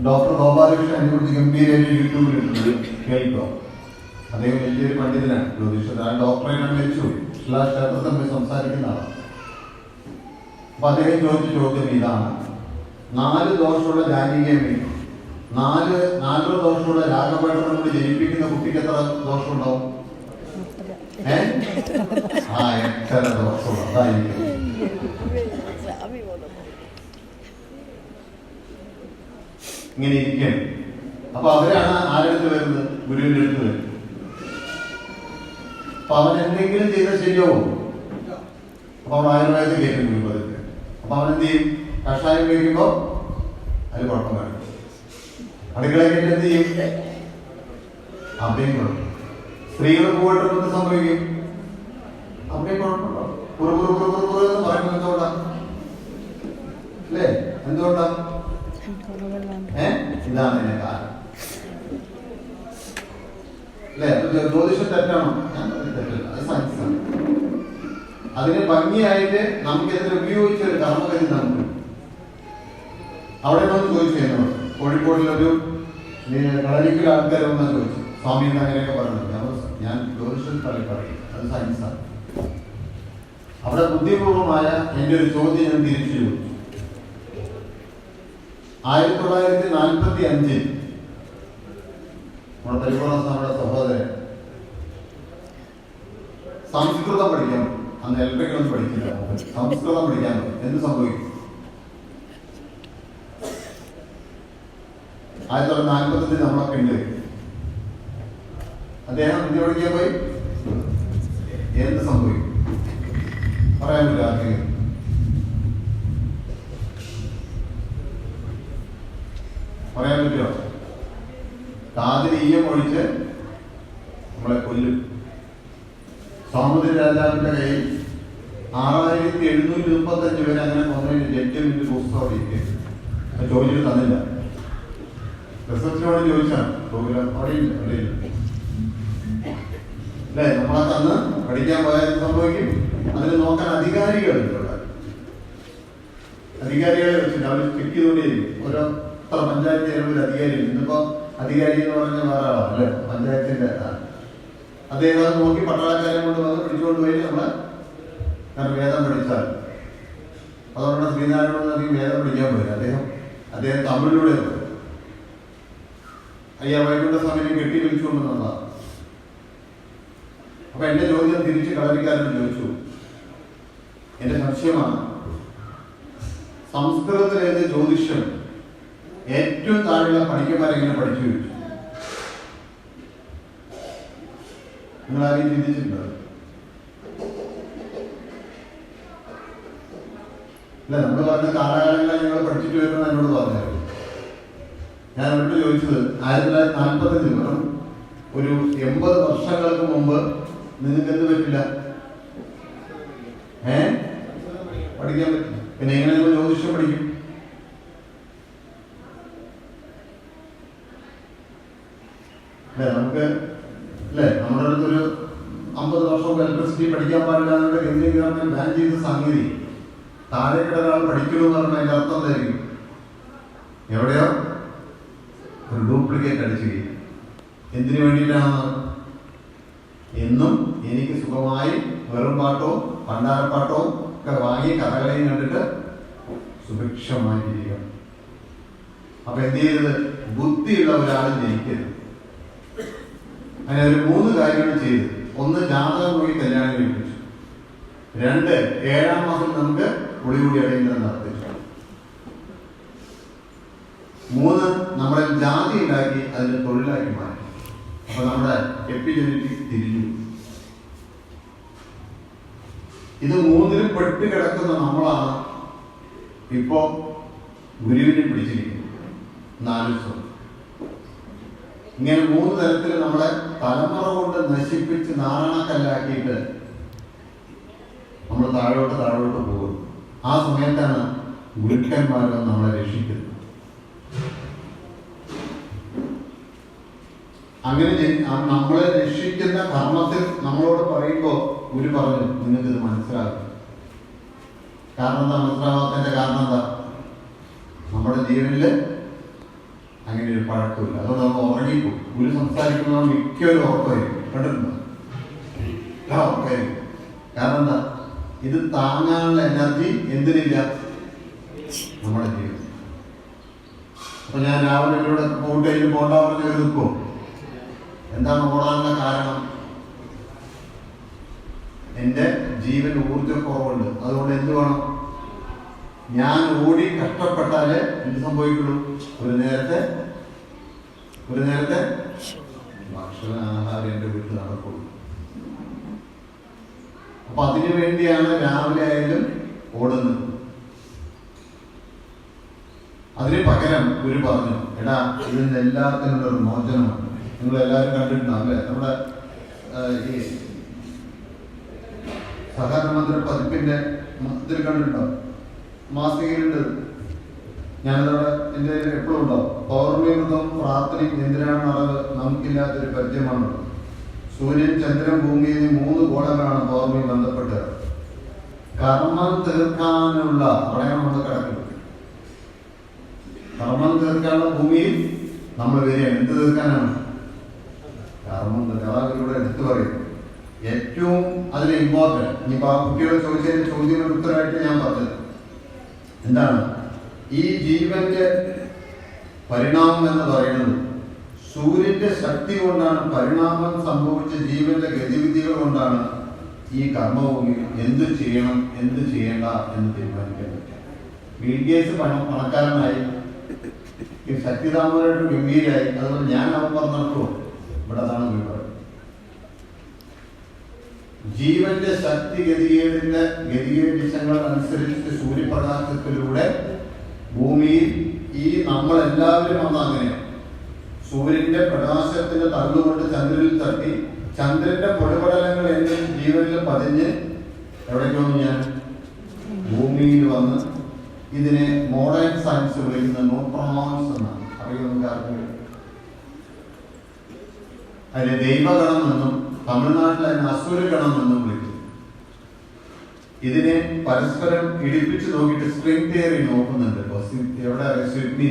ഡോക്ടർ ഗോപാലകൃഷ്ണൻ എന്നെ കുറിച്ച് ഗംഭീരമായിട്ട് യൂട്യൂബിൽ ഇട്ടുണ്ട്, കേൾക്കോ. അദ്ദേഹം വലിയൊരു പണ്ഡിതനാണ്, ജ്യോതിഷത്തിൽ. ആ ഡോക്ടറേറ്റാണ് മരിച്ചുപോയി. ക്ഷേത്രത്തിൽ പോയി സംസാരിക്കുന്ന ആളാണ്. അപ്പൊ അദ്ദേഹം ചോദിച്ച ചോദ്യം ഇതാണ്: 4 ദോഷമുള്ള ജാനകിയമ്മ, 4 ദോഷമുള്ള രാഘവേട്ടനെ കൊണ്ട് ജനിപ്പിക്കുന്ന കുട്ടിക്ക് എത്ര ദോഷം ഉണ്ടാവും? 8 ദോഷമുള്ള. അതായിരിക്കും. ഇങ്ങനെ ഇരിക്കുകയാണ്. അപ്പൊ അവരാണ് ആരെടുത്ത് വരുന്നത്? ഗുരുവിന്റെ അടുത്ത് വരുന്നത്. അപ്പൊ അവൻ എന്തെങ്കിലും ചെയ്താൽ ശരിയാവും. അപ്പൊ അവൻ ആയുർവേദം കയറ്റും ഗുരുപദത്തിൽ. അപ്പൊ അവൻ എന്ത് ചെയ്യും? കഷായം കഴിക്കുമ്പോ അതിൽ കുഴപ്പം കാണും. അടുക്കളയിൽ എന്ത് ചെയ്യും? അവിടെയും കുഴപ്പം. സ്ത്രീകൾ പോയിട്ട് എന്ത് സംഭവിക്കും? അവിടെയും കുഴപ്പമുണ്ടോ? എന്ന് പറയുന്നത് എന്തുകൊണ്ടാ? അല്ലേ? എന്തുകൊണ്ടാ? ഇതാണ് എന്റെ കാരണം. അല്ലേ? ജ്യോതിഷം തെറ്റാണോ? ഞാൻ തെറ്റല്ല, അത് സയൻസാണ്. അതിന് ഭംഗിയായിട്ട് നമുക്ക് ഇതിനെ ഉപയോഗിച്ച ഒരു കർമ്മഗതി നമുക്ക് അവിടെ നിന്ന് ചോദിച്ചു. എന്നോട് കോഴിക്കോടിലൊരു കളരിക്കൽ ആൾക്കാർ വന്നാൽ ചോദിച്ചു, സ്വാമി അങ്ങനെയൊക്കെ പറഞ്ഞു. ഞാൻ ജ്യോതിഷത്തിൽ പറയും, അത് സയൻസാണ്. അവിടെ ബുദ്ധിപൂർവമായ എൻ്റെ ഒരു ചോദ്യം ഞാൻ തിരിച്ചു ചോദിച്ചു. 1945 നമ്മുടെ പരിപൂർണ്ണ സഹോദരൻ സംസ്കൃതം പഠിക്കാൻ, അന്ന് ഇലക്ട്രിക്കലൊന്നും പഠിക്കില്ല, സംസ്കൃതം പഠിക്കാൻ എന്ത് സംഭവിക്കും? 1945 നമ്മളൊക്കെ ഉണ്ട്. അദ്ദേഹം ഇന്ത്യ പഠിക്കാൻ പോയി. എന്ത് സംഭവിക്കും? പറയാൻ പറ്റില്ല ആർക്കെങ്കിലും? പറയാൻ പറ്റുമോ? കാതിൽ ഈയം ഒഴിച്ച് നമ്മളെ കൊല്ലും. സൗമുദ്ര രാജാവിന്റെ കയ്യിൽ 6735 പേര് അങ്ങനെ കൊന്നതിന് ജഡ്ജ്മെന്റ് പുസ്തകം ഇരിക്കുക. ചോദിച്ചിട്ട് തന്നില്ല. റിസർച്ചിനോട് ചോദിച്ചാണ്, പ്രോഗ്രാം അവിടെയില്ല. അല്ലേ? നമ്മളൊക്കെ അന്ന് പഠിക്കാൻ പോയാൽ സംഭവിക്കും. അതിന് നോക്കാൻ അധികാരികളുണ്ട്. അധികാരികളെ വെച്ചിട്ട് അവർ ചെക്ക് ചെയ്തുകൊണ്ടേയിരിക്കും. ഓരോ പഞ്ചായത്ത് ഒരു അധികാരി. ഇന്നിപ്പോ അധികാരി എന്ന് പറഞ്ഞ വേറെ ആളാണ്, അല്ലെ? പഞ്ചായത്തിന്റെ അദ്ദേഹം അത് നോക്കി പട്ടാളക്കാരെ കൊണ്ട് വന്ന് പിടിച്ചുകൊണ്ട് പോയി നമ്മളെ വേദം പഠിച്ചാൽ. അതുകൊണ്ട് ശ്രീനാരായണ വേദം പഠിക്കാൻ പോയി. അദ്ദേഹം തമിഴിലൂടെ വൈകുണ്ഠ സ്വാമിനെ കെട്ടി വിളിച്ചുകൊണ്ടുവന്നതാണ്. അപ്പൊ എന്റെ ചോദ്യം തിരിച്ച് കളരിക്കാരൻ ചോദിച്ചു. എന്റെ സംശയമാണ്, സംസ്കൃതത്തിലെ ജ്യോതിഷം ഏറ്റവും താഴെയുള്ള പണിക്കന്മാരെങ്ങനെ പഠിച്ചു ചോദിച്ചു. നിങ്ങൾ ആരെയും ചിന്തിച്ചിട്ടുണ്ടോ? അല്ല, നമ്മൾ പറഞ്ഞ കാലാകാലങ്ങളിൽ നിങ്ങൾ പഠിച്ചിട്ട് വരുമെന്ന് എന്നോട് പറഞ്ഞായിരുന്നു. ഞാൻ അവരോട് ചോദിച്ചത് 1945 വെറും ഒരു 80 വർഷങ്ങൾക്ക് മുമ്പ് നിങ്ങൾക്ക് എന്ത് പറ്റില്ല? പഠിക്കാൻ പറ്റില്ല. പിന്നെ എങ്ങനെ നിങ്ങൾ ജ്യോതിഷം പഠിക്കും? അല്ലെ? നമുക്ക് അല്ലെ, നമ്മുടെ അടുത്തൊരു 50 വർഷം ഇലക്ട്രിസിറ്റി പഠിക്കാൻ പാടില്ല എന്നുള്ള കേന്ദ്ര ഗവൺമെന്റ് ബാൻ ചെയ്ത സംഗതി താഴേക്കിട ഒരാൾ പഠിക്കണമെന്ന് പറഞ്ഞാൽ അതിന്റെ അർത്ഥം എന്തായിരിക്കും? എവിടെയോ ഒരു ഡ്യൂപ്ലിക്കേറ്റ് അടിച്ചു കഴിയും. എന്തിനു വേണ്ടിയിട്ടാണ്? എന്നും എനിക്ക് സുഖമായി വെറും പാട്ടോ പണ്ടാരപ്പാട്ടോ ഒക്കെ വാങ്ങി കഥകളെയും കണ്ടിട്ട് സുഭിക്ഷമായിട്ടിരിക്കണം. അപ്പൊ എന്ത് ചെയ്തത്? ബുദ്ധിയുള്ള ഒരാൾ ജനിക്കരുത്. അങ്ങനെ ഒരു 3 കാര്യങ്ങൾ ചെയ്ത്. 1, ജാതകം നോക്കി കല്യാണം കഴിപ്പിച്ചു. 2, 7-ാം മാസം നമുക്ക് ഒളികൂടി അടയുന്നത് നടത്തിച്ചു. 3, നമ്മളെ ജാതി ഉണ്ടാക്കി അതിന് തൊഴിലാക്കി മാറ്റി. അപ്പൊ നമ്മുടെ എപ്പിജനറ്റിക്സ് തിരിഞ്ഞു. ഇത് 3-ലും പെട്ട് കിടക്കുന്ന നമ്മളാണ് ഇപ്പോ ഗുരുവിനെ പിടിച്ചിരിക്കുന്നത്. 4 ദിവസം ഇങ്ങനെ 3 തരത്തിൽ നമ്മളെ തലമുറ കൊണ്ട് നശിപ്പിച്ച് നാരണക്കല്ലാക്കിയിട്ട് നമ്മൾ താഴോട്ട് പോകും. ആ സമയത്താണ് ഗുരുക്കന്മാരും നമ്മളെ രക്ഷിക്കുന്നത്. അങ്ങനെ നമ്മളെ രക്ഷിക്കുന്ന കർമ്മത്തിൽ നമ്മളോട് പറയുമ്പോൾ ഗുരു പറഞ്ഞു നിങ്ങൾക്കിത് മനസ്സിലാകും. കാരണം എന്താ മനസ്സിലാവാത്തതിന്റെ കാരണം എന്താ? നമ്മുടെ ജീവനിൽ അങ്ങനെ ഒരു പഴക്കമില്ല. അതുകൊണ്ട് നമ്മൾ ഉറങ്ങിപ്പോകും. ഗുരു സംസാരിക്കുന്ന മിക്കവരും ഉറക്കമായിരിക്കും. കണ്ടിട്ടുണ്ടോ? ഉറക്കമായിരിക്കും. കാരണം എന്താ? ഇത് താങ്ങാനുള്ള എനർജി എന്തിനില്ല? നമ്മുടെ ജീവിതം. അപ്പൊ ഞാൻ രാവിലെ ഇവിടെ പോയിട്ട് പോകണ്ട പറഞ്ഞ് നിൽക്കുമോ? എന്താണ് ഓടാനുള്ള കാരണം? എൻ്റെ ജീവൻ ഊർജ്ജക്കുറവുണ്ട്. അതുകൊണ്ട് എന്ത് വേണം? ഞാൻ ഓടി കഷ്ടപ്പെട്ടാലേ എന്ത് സംഭവിക്കുള്ളൂ? ഒരു നേരത്തെ ഭക്ഷണ ആഹാരം എൻ്റെ വീട്ടിൽ നടക്കുള്ളൂ. അപ്പൊ അതിനു വേണ്ടിയാണ് രാവിലെ ആയാലും ഓടുന്നത്. അതിന് പകരം ഗുരു പറഞ്ഞു, എടാ ഇതിന് എല്ലാത്തിനുള്ള ഒരു മോചനമുണ്ട്. നിങ്ങൾ എല്ലാവരും കണ്ടിട്ടുണ്ടാവും അല്ലേ? നമ്മുടെ ഈ സഹകരണ മന്ത്രി പതിപ്പിന്റെ ഇതിൽ കണ്ടിട്ടുണ്ടാവും, മാസികയിലുണ്ട്. ഞാനതവിടെ എൻ്റെ എപ്പോഴും ഉണ്ടാവും. പൗർണിമൃതം പ്രാർത്ഥനയും എന്തിനാണ് അറിവ് നമുക്കില്ലാത്തൊരു പരിചയമാണുള്ളത്. സൂര്യൻ, ചന്ദ്രൻ, ഭൂമി എന്നീ 3 ഗോളങ്ങളാണ് പൗർണമി ബന്ധപ്പെട്ടത്. കർമ്മം തീർക്കാനുള്ള അവിടെയാണ് നമ്മൾ കിടക്കുന്നത്. കർമ്മം തീർക്കാനുള്ള ഭൂമിയിൽ നമ്മൾ വരികയാണ്. എന്ത് തീർക്കാനാണ്? കർമ്മം തീർക്കാൻ. അതാ എടുത്തു പറയും ഏറ്റവും അതിന് ഇമ്പോർട്ടൻറ്റ്. ഇനിയിപ്പോ ആ കുട്ടികൾ ചോദിച്ചതിന്റെ ചോദ്യങ്ങളുടെ ഉത്തരമായിട്ട് ഞാൻ പറഞ്ഞത് എന്താണ്? ഈ ജീവന്റെ പരിണാമം എന്ന് പറയുന്നത് സൂര്യന്റെ ശക്തി കൊണ്ടാണ്. പരിണാമം സംഭവിച്ച ജീവന്റെ ഗതിവിധികൾ കൊണ്ടാണ് ഈ കർമ്മഭൂമിയിൽ എന്ത് ചെയ്യണം എന്ത് ചെയ്യേണ്ട എന്ന് തീരുമാനിക്കാൻ പറ്റുക. ബിൽഗേറ്റ്സ് പണക്കാരനായി, ശക്തിദാമനായിട്ട് ഗംഭീരായി. അതുപോലെ ഞാൻ അവൻ പറഞ്ഞിട്ടോ ഇവിടെ അതാണ് പറയുന്നത്. ജീവന്റെ ശക്തി ഗതികേടിന്റെ ദിശകൾ അനുസരിച്ച് സൂര്യപ്രകാശത്തിലൂടെ ഭൂമിയിൽ ഈ നമ്മളെല്ലാവരും വന്ന അങ്ങനെയാണ്. സൂര്യന്റെ പ്രകാശത്തിന്റെ തള്ളുകൊണ്ട് ചന്ദ്രനിൽ തട്ടി ചന്ദ്രന്റെ പൊടിപടലങ്ങൾ എന്റെ ജീവനിൽ പതിഞ്ഞ് എവിടേക്ക് വന്നു? ഞാൻ ഭൂമിയിൽ വന്ന് ഇതിനെ മോഡേൺ സയൻസ് വിളിക്കുന്ന ന്യൂട്രോൺസ് എന്നാണ്. അറിയുന്ന അതിലെ ദൈവഗണം എന്നും തമിഴ്നാട്ടിൽ അതിനെ അസുരഗണം എന്നും വിളിക്കും. ഇതിനെ പരസ്പരം ഇടിപ്പിച്ച് നോക്കിയിട്ട് സ്ട്രിംഗ് തിയറി നോക്കുന്നുണ്ട്. എവിടെ? സിഡ്നി.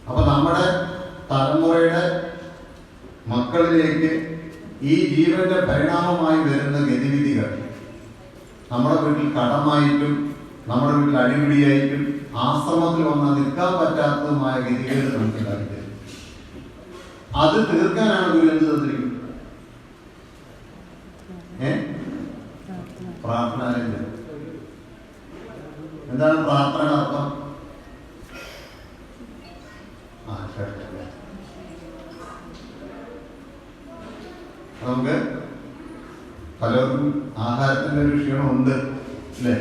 അപ്പൊ നമ്മുടെ തലമുറയുടെ മക്കളിലേക്ക് ഈ ജീവന്റെ പരിണാമമായി വരുന്ന ഗതിവിധികൾ നമ്മുടെ വീട്ടിൽ കടമായിട്ടും നമ്മുടെ വീട്ടിൽ അടിപിടിയായിട്ടും ആശ്രമത്തിൽ വന്നാൽ നിൽക്കാൻ പറ്റാത്തതുമായ ഗതികൾ നമുക്ക് ഉണ്ടാക്കിയത്. അത് തീർക്കാനാണ് ഗുരു എന്ത് തന്നിരിക്കുന്നത്? പ്രാർത്ഥന. എന്താണ് പ്രാർത്ഥന അർത്ഥം? നമുക്ക് പലർക്കും ആഹാരത്തിന്റെ ഒരു ക്ഷീണമുണ്ട് അല്ലേ?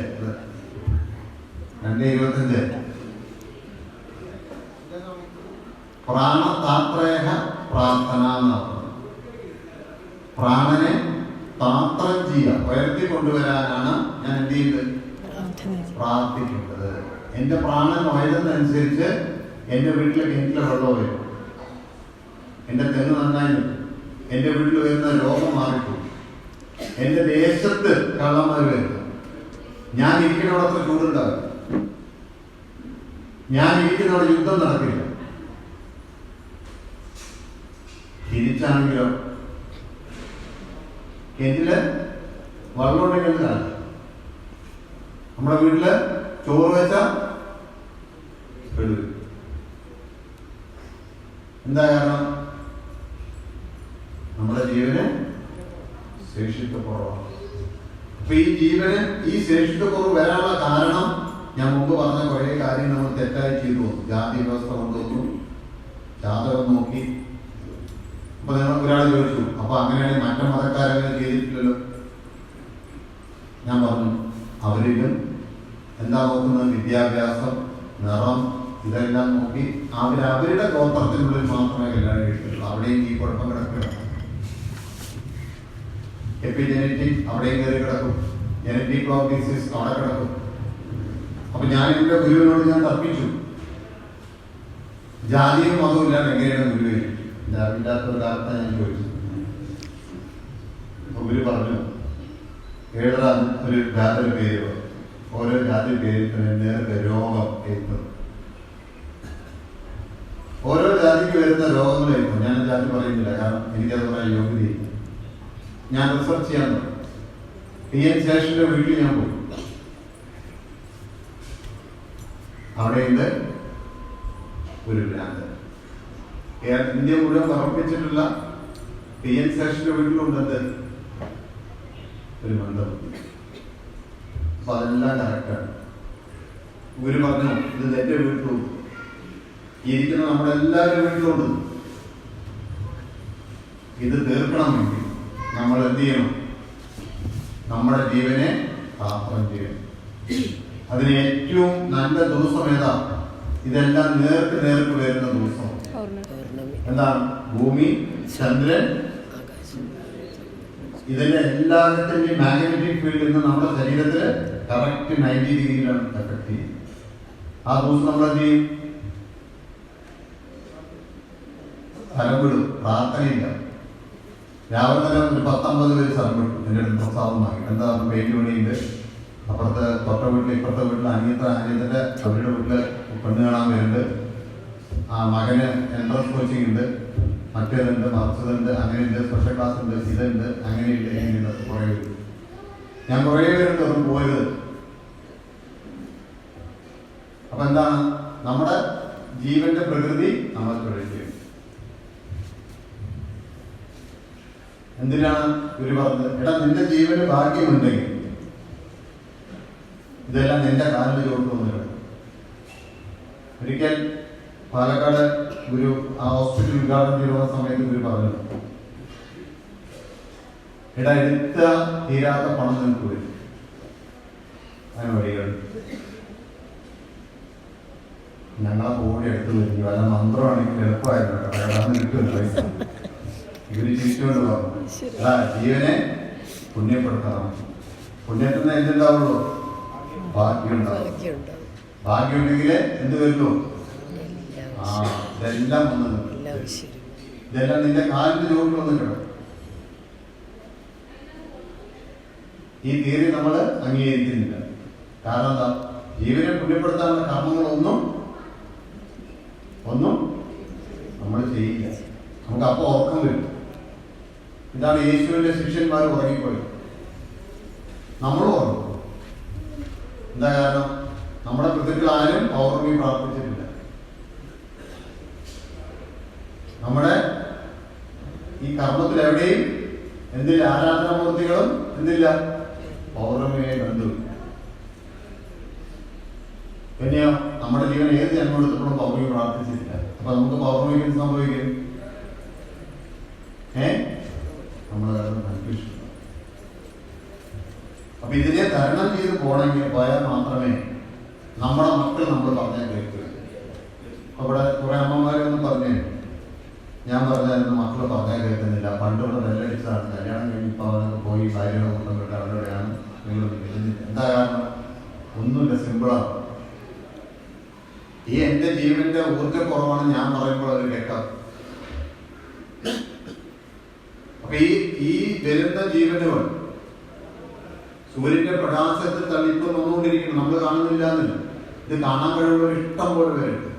2:25 പ്രാണതാത്രേഹ പ്രാർത്ഥന എന്നാണ്. പ്രാണനെ താത്രം ചെയ്യുക, ഉയർത്തി കൊണ്ടുവരാനാണ് ഞാൻ എന്ത് ചെയ്യുന്നത്? പ്രാർത്ഥിക്കുന്നത്. എന്റെ പ്രാണൻ ഉയരുന്നതനുസരിച്ച് എന്റെ വീട്ടിലെ കിണറ്റിലെ വെള്ളം വരും, എന്റെ തെങ്ങ് നന്നായി നിൽക്കും, എന്റെ വീട്ടിൽ വരുന്ന രോഗം മാറിപ്പോകും, എന്റെ ദേശത്ത് കള്ളന്മാർ വരും, ഞാൻ ഇരിക്കുന്നവിടെ ചൂടുണ്ടാവില്ല, ഞാൻ ഇരിക്കുന്നവിടെ യുദ്ധം നടക്കില്ല. തിരിച്ചാണെങ്കിലോ കിണറ്റില് വെള്ളം ഉണ്ടെങ്കിൽ കാണാം. നമ്മുടെ വീട്ടില് ചോറ് വെച്ചാൽ എന്താ കാരണം? നമ്മുടെ ജീവന് ശേഷിത്വക്കുറവാണ്. അപ്പൊ ഈ ജീവന് ഈ ശേഷിത്വക്കുറവ് വരാനുള്ള കാരണം ഞാൻ മുമ്പ് പറഞ്ഞ കുറേ കാര്യം നമ്മൾ തെറ്റായി ചെയ്തു പോകും. ജാതി വ്യവസ്ഥ കൊണ്ടുവന്നു, ജാതകം നോക്കി. അപ്പൊ നിങ്ങൾ ഒരാൾ ചോദിച്ചു, അപ്പൊ അങ്ങനെയാണെങ്കിൽ മറ്റു മതക്കാരങ്ങനെ ചെയ്തിട്ടില്ലല്ലോ. ഞാൻ പറഞ്ഞു, അവരിലും എന്താ നോക്കുന്നത്? വിദ്യാഭ്യാസം, നിറം, ഇതെല്ലാം നോക്കി അവരുടെ ഗോത്രത്തിനുള്ളിൽ മാത്രമേ കല്യാണം കഴിക്കുള്ളൂ. അവിടെയും ഈ കുഴപ്പം കിടക്കുകയാണ്. എപ്പിജനറ്റിക് അവിടെയും കയറി കിടക്കും, ജനറ്റിക് ഓഫ് ഡിസീസ് അവിടെ കിടക്കും. അപ്പൊ ഞാൻ എന്റെ ഗുരുവിനോട് ഞാൻ തർക്കിച്ചു. ജാതിയും മതവും ഇല്ലാണ്ട് എങ്ങനെയാണ് ഗുരു ഇല്ലാത്ത ഒരു കാലത്ത് ഞാൻ ചോദിച്ചു. ഗുരു പറഞ്ഞു 7 ഒരു ജാതി പേര്, ഓരോ ജാതി പേരിൽ നേരത്തെ രോഗം എത്തും. ഓരോ ജാതിക്ക് വരുന്ന രോഗങ്ങളായിരിക്കും. ഞാൻ ജാതി പറയുന്നില്ല, കാരണം എനിക്കത് പറയാൻ യോഗ്യതയില്ല. ഞാൻ റിസർച്ച് ചെയ്യാൻ തുടങ്ങി. TN ശേഷന്റെ വീട്ടിൽ ഞാൻ പോയി. അവിടെയുണ്ട് ഒരു ഭ്രാന്തൻ. ഇന്ത്യ മുഴുവൻ സമർപ്പിച്ചിട്ടുള്ള TN ശേഷന്റെ വീട്ടിലുണ്ട് ഒരു മന്ദബുദ്ധി. അപ്പൊ അതെല്ലാം കറക്റ്റാണ്. ഗുരു പറഞ്ഞു, ഇത് എന്റെ വീട്ടിലും ഇരിക്കുന്ന നമ്മുടെ എല്ലാവരുടെ വീട്ടിലുണ്ട്. ഇത് തീർക്കണമെങ്കിൽ നമ്മൾ എന്ത് ചെയ്യണം? നമ്മുടെ ജീവനെ പാത്രം ചെയ്യണം. അതിന് ഏറ്റവും നല്ല ദിവസം ഏതാ? ഇതെല്ലാം നേർക്ക് വരുന്ന ദിവസം എന്താണ്? ഭൂമി, ചന്ദ്രൻ, ഇതിന്റെ എല്ലാത്തിന്റെയും മാഗ്നറ്റിക് ഫീൽഡിൽ നിന്ന് നമ്മുടെ ശരീരത്തിൽ കറക്റ്റ് 90 ഡിഗ്രിയിലാണ് എഫക്ട് ചെയ്യുന്നത്. ആ ദിവസം നമ്മൾ എന്ത് ചെയ്യും? സ്ഥലം വിടും, പ്രാർത്ഥനയില്ല. രാവിലെ തന്നെ ഒരു 10-50 പേര് സ്ഥലം വിട്ടു. എന്റെ അടുത്ത് പ്രസാദം വാങ്ങി. എന്താ പെയിന്റ് പണിയുണ്ട്, അപ്പുറത്തെ തൊട്ട വീട്ടിൽ ഇപ്പുറത്തെ വീട്ടിൽ അനിയത്തിന്റെ അവരുടെ വീട്ടില് പെണ്ണ് കാണാൻ വരുന്നുണ്ട്, ആ മകന് എൻട്രൻസ് കോച്ചിങ് ഉണ്ട്, മറ്റേതുണ്ട്, മറിച്ചതുണ്ട്, അങ്ങനെയുണ്ട്, സ്പെഷ്യൽ ക്ലാസ് ഉണ്ട്, ഇതുണ്ട്, അങ്ങനെയുണ്ട്, ഇങ്ങനെയുണ്ട്, കുറേ പേര്. ഞാൻ കുറേ പേരുണ്ട് ഒന്നും പോയത്. അപ്പൊ എന്താണ്? നമ്മുടെ ജീവന്റെ പ്രകൃതി നമ്മൾ തുടരുകയും. എന്തിനാണ് ഗുരു പറഞ്ഞത്? എടാ, നിന്റെ ജീവന് ഭാഗ്യമുണ്ടെങ്കിൽ ഇതെല്ലാം നിന്റെ കാലിൽ ചോട്ട് വന്നിട്ട്. ഒരിക്കൽ പാലക്കാട് ഗുരു ആ ഹോസ്പിറ്റൽ ഉദ്ഘാടനം ചെയ്യുന്ന സമയത്ത് ഗുരു പറഞ്ഞു, എടാ, എടുത്ത തീരാത്ത പണം നിനക്ക് വരും. അങ്ങനെ വഴികൾ ഞങ്ങളെ കൂടെ എടുത്തു വരും. വല്ല മന്ത്രമാണെങ്കിൽ എളുപ്പമായിരുന്നു കേട്ടോ, കിട്ടുമല്ലോ പൈസ. ഇവര് ചിരിച്ചുകൊണ്ട് പറഞ്ഞു, എടാ, ജീവനെ പുണ്യപ്പെടുത്തണം. പുണ്യത്തിന് എന്തുണ്ടാവുള്ളൂ? ഭാഗ്യം ഉണ്ടാവും. ഭാഗ്യമുണ്ടെങ്കിൽ എന്ത് വരുള്ളൂ? ഇതെല്ലാം വന്നത്, ഇതെല്ലാം നിന്റെ കാലിന്റെ ചോട്ടിൽ വന്നിട്ടുണ്ട്. ഈ തിയറി നമ്മൾ അംഗീകരിക്കുന്നില്ല. കാരണം എന്താ? ജീവനെ പുണ്യപ്പെടുത്താനുള്ള കർമ്മങ്ങളൊന്നും നമ്മൾ ചെയ്യില്ല. നമുക്ക് അപ്പൊ ഉറക്കം വരും. ഇതാണ് യേശുവിന്റെ ശിഷ്യന്മാർ ഉറങ്ങിപ്പോയി. നമ്മളും ഉറങ്ങും. എന്താ കാരണം? നമ്മുടെ പിതൃക്കൾ ആരും പൗർണമി പ്രാർത്ഥിച്ചിട്ടില്ല. നമ്മുടെ ഈ കർമ്മത്തിൽ എവിടെയും എന്തില്ല? ആരാധനാമൂർത്തികളും എന്തില്ല? പൗർണമിയെ ബന്ധുവില്ല. പിന്നെയോ നമ്മുടെ ജീവൻ ഏത് ജന്മം എടുത്തപ്പോഴും പൗർണമി പ്രാർത്ഥിച്ചിട്ടില്ല. അപ്പൊ നമുക്ക് പൗർണമിക്ക് സംഭവിക്കും? നമ്മൾ കൺഫ്യൂഷൻ. അപ്പൊ ഇതിനെ തരണം ചെയ്ത് പോയാൽ മാത്രമേ നമ്മുടെ മക്കൾ നമ്മൾ പറഞ്ഞാൽ കേൾക്കുക. അവിടെ കുറെ അമ്മമാരൊന്നും പറഞ്ഞേ, ഞാൻ പറഞ്ഞായിരുന്നു മക്കൾ പറഞ്ഞാൽ കേൾക്കുന്നില്ല, പണ്ടുള്ള ബെല്ലടിച്ചതാണ്, കല്യാണം കഴിഞ്ഞ് ഇപ്പൊ അവനൊക്കെ പോയി ഭാര്യയുടെ കൂട്ടം വിട്ട് അവരുടെയാണ്. നിങ്ങൾ എന്താ കാരണം? ഒന്നുമില്ല, സിമ്പിളാണ്. ഈ എന്റെ ജീവന്റെ ഊർജ്ജക്കുറവാണ് ഞാൻ പറയുമ്പോൾ അത് കേൾക്കാം. അപ്പൊ ഈ വരുന്ന ജീവനുകൾ സൂര്യന്റെ പ്രകാശത്തിൽ തളിപ്പം വന്നുകൊണ്ടിരിക്കണം. നമ്മൾ കാണുന്നില്ല എന്നില്ല. ഇത് കാണാൻ കഴിവുള്ള ഇഷ്ടം പോലെ പേരുണ്ട്.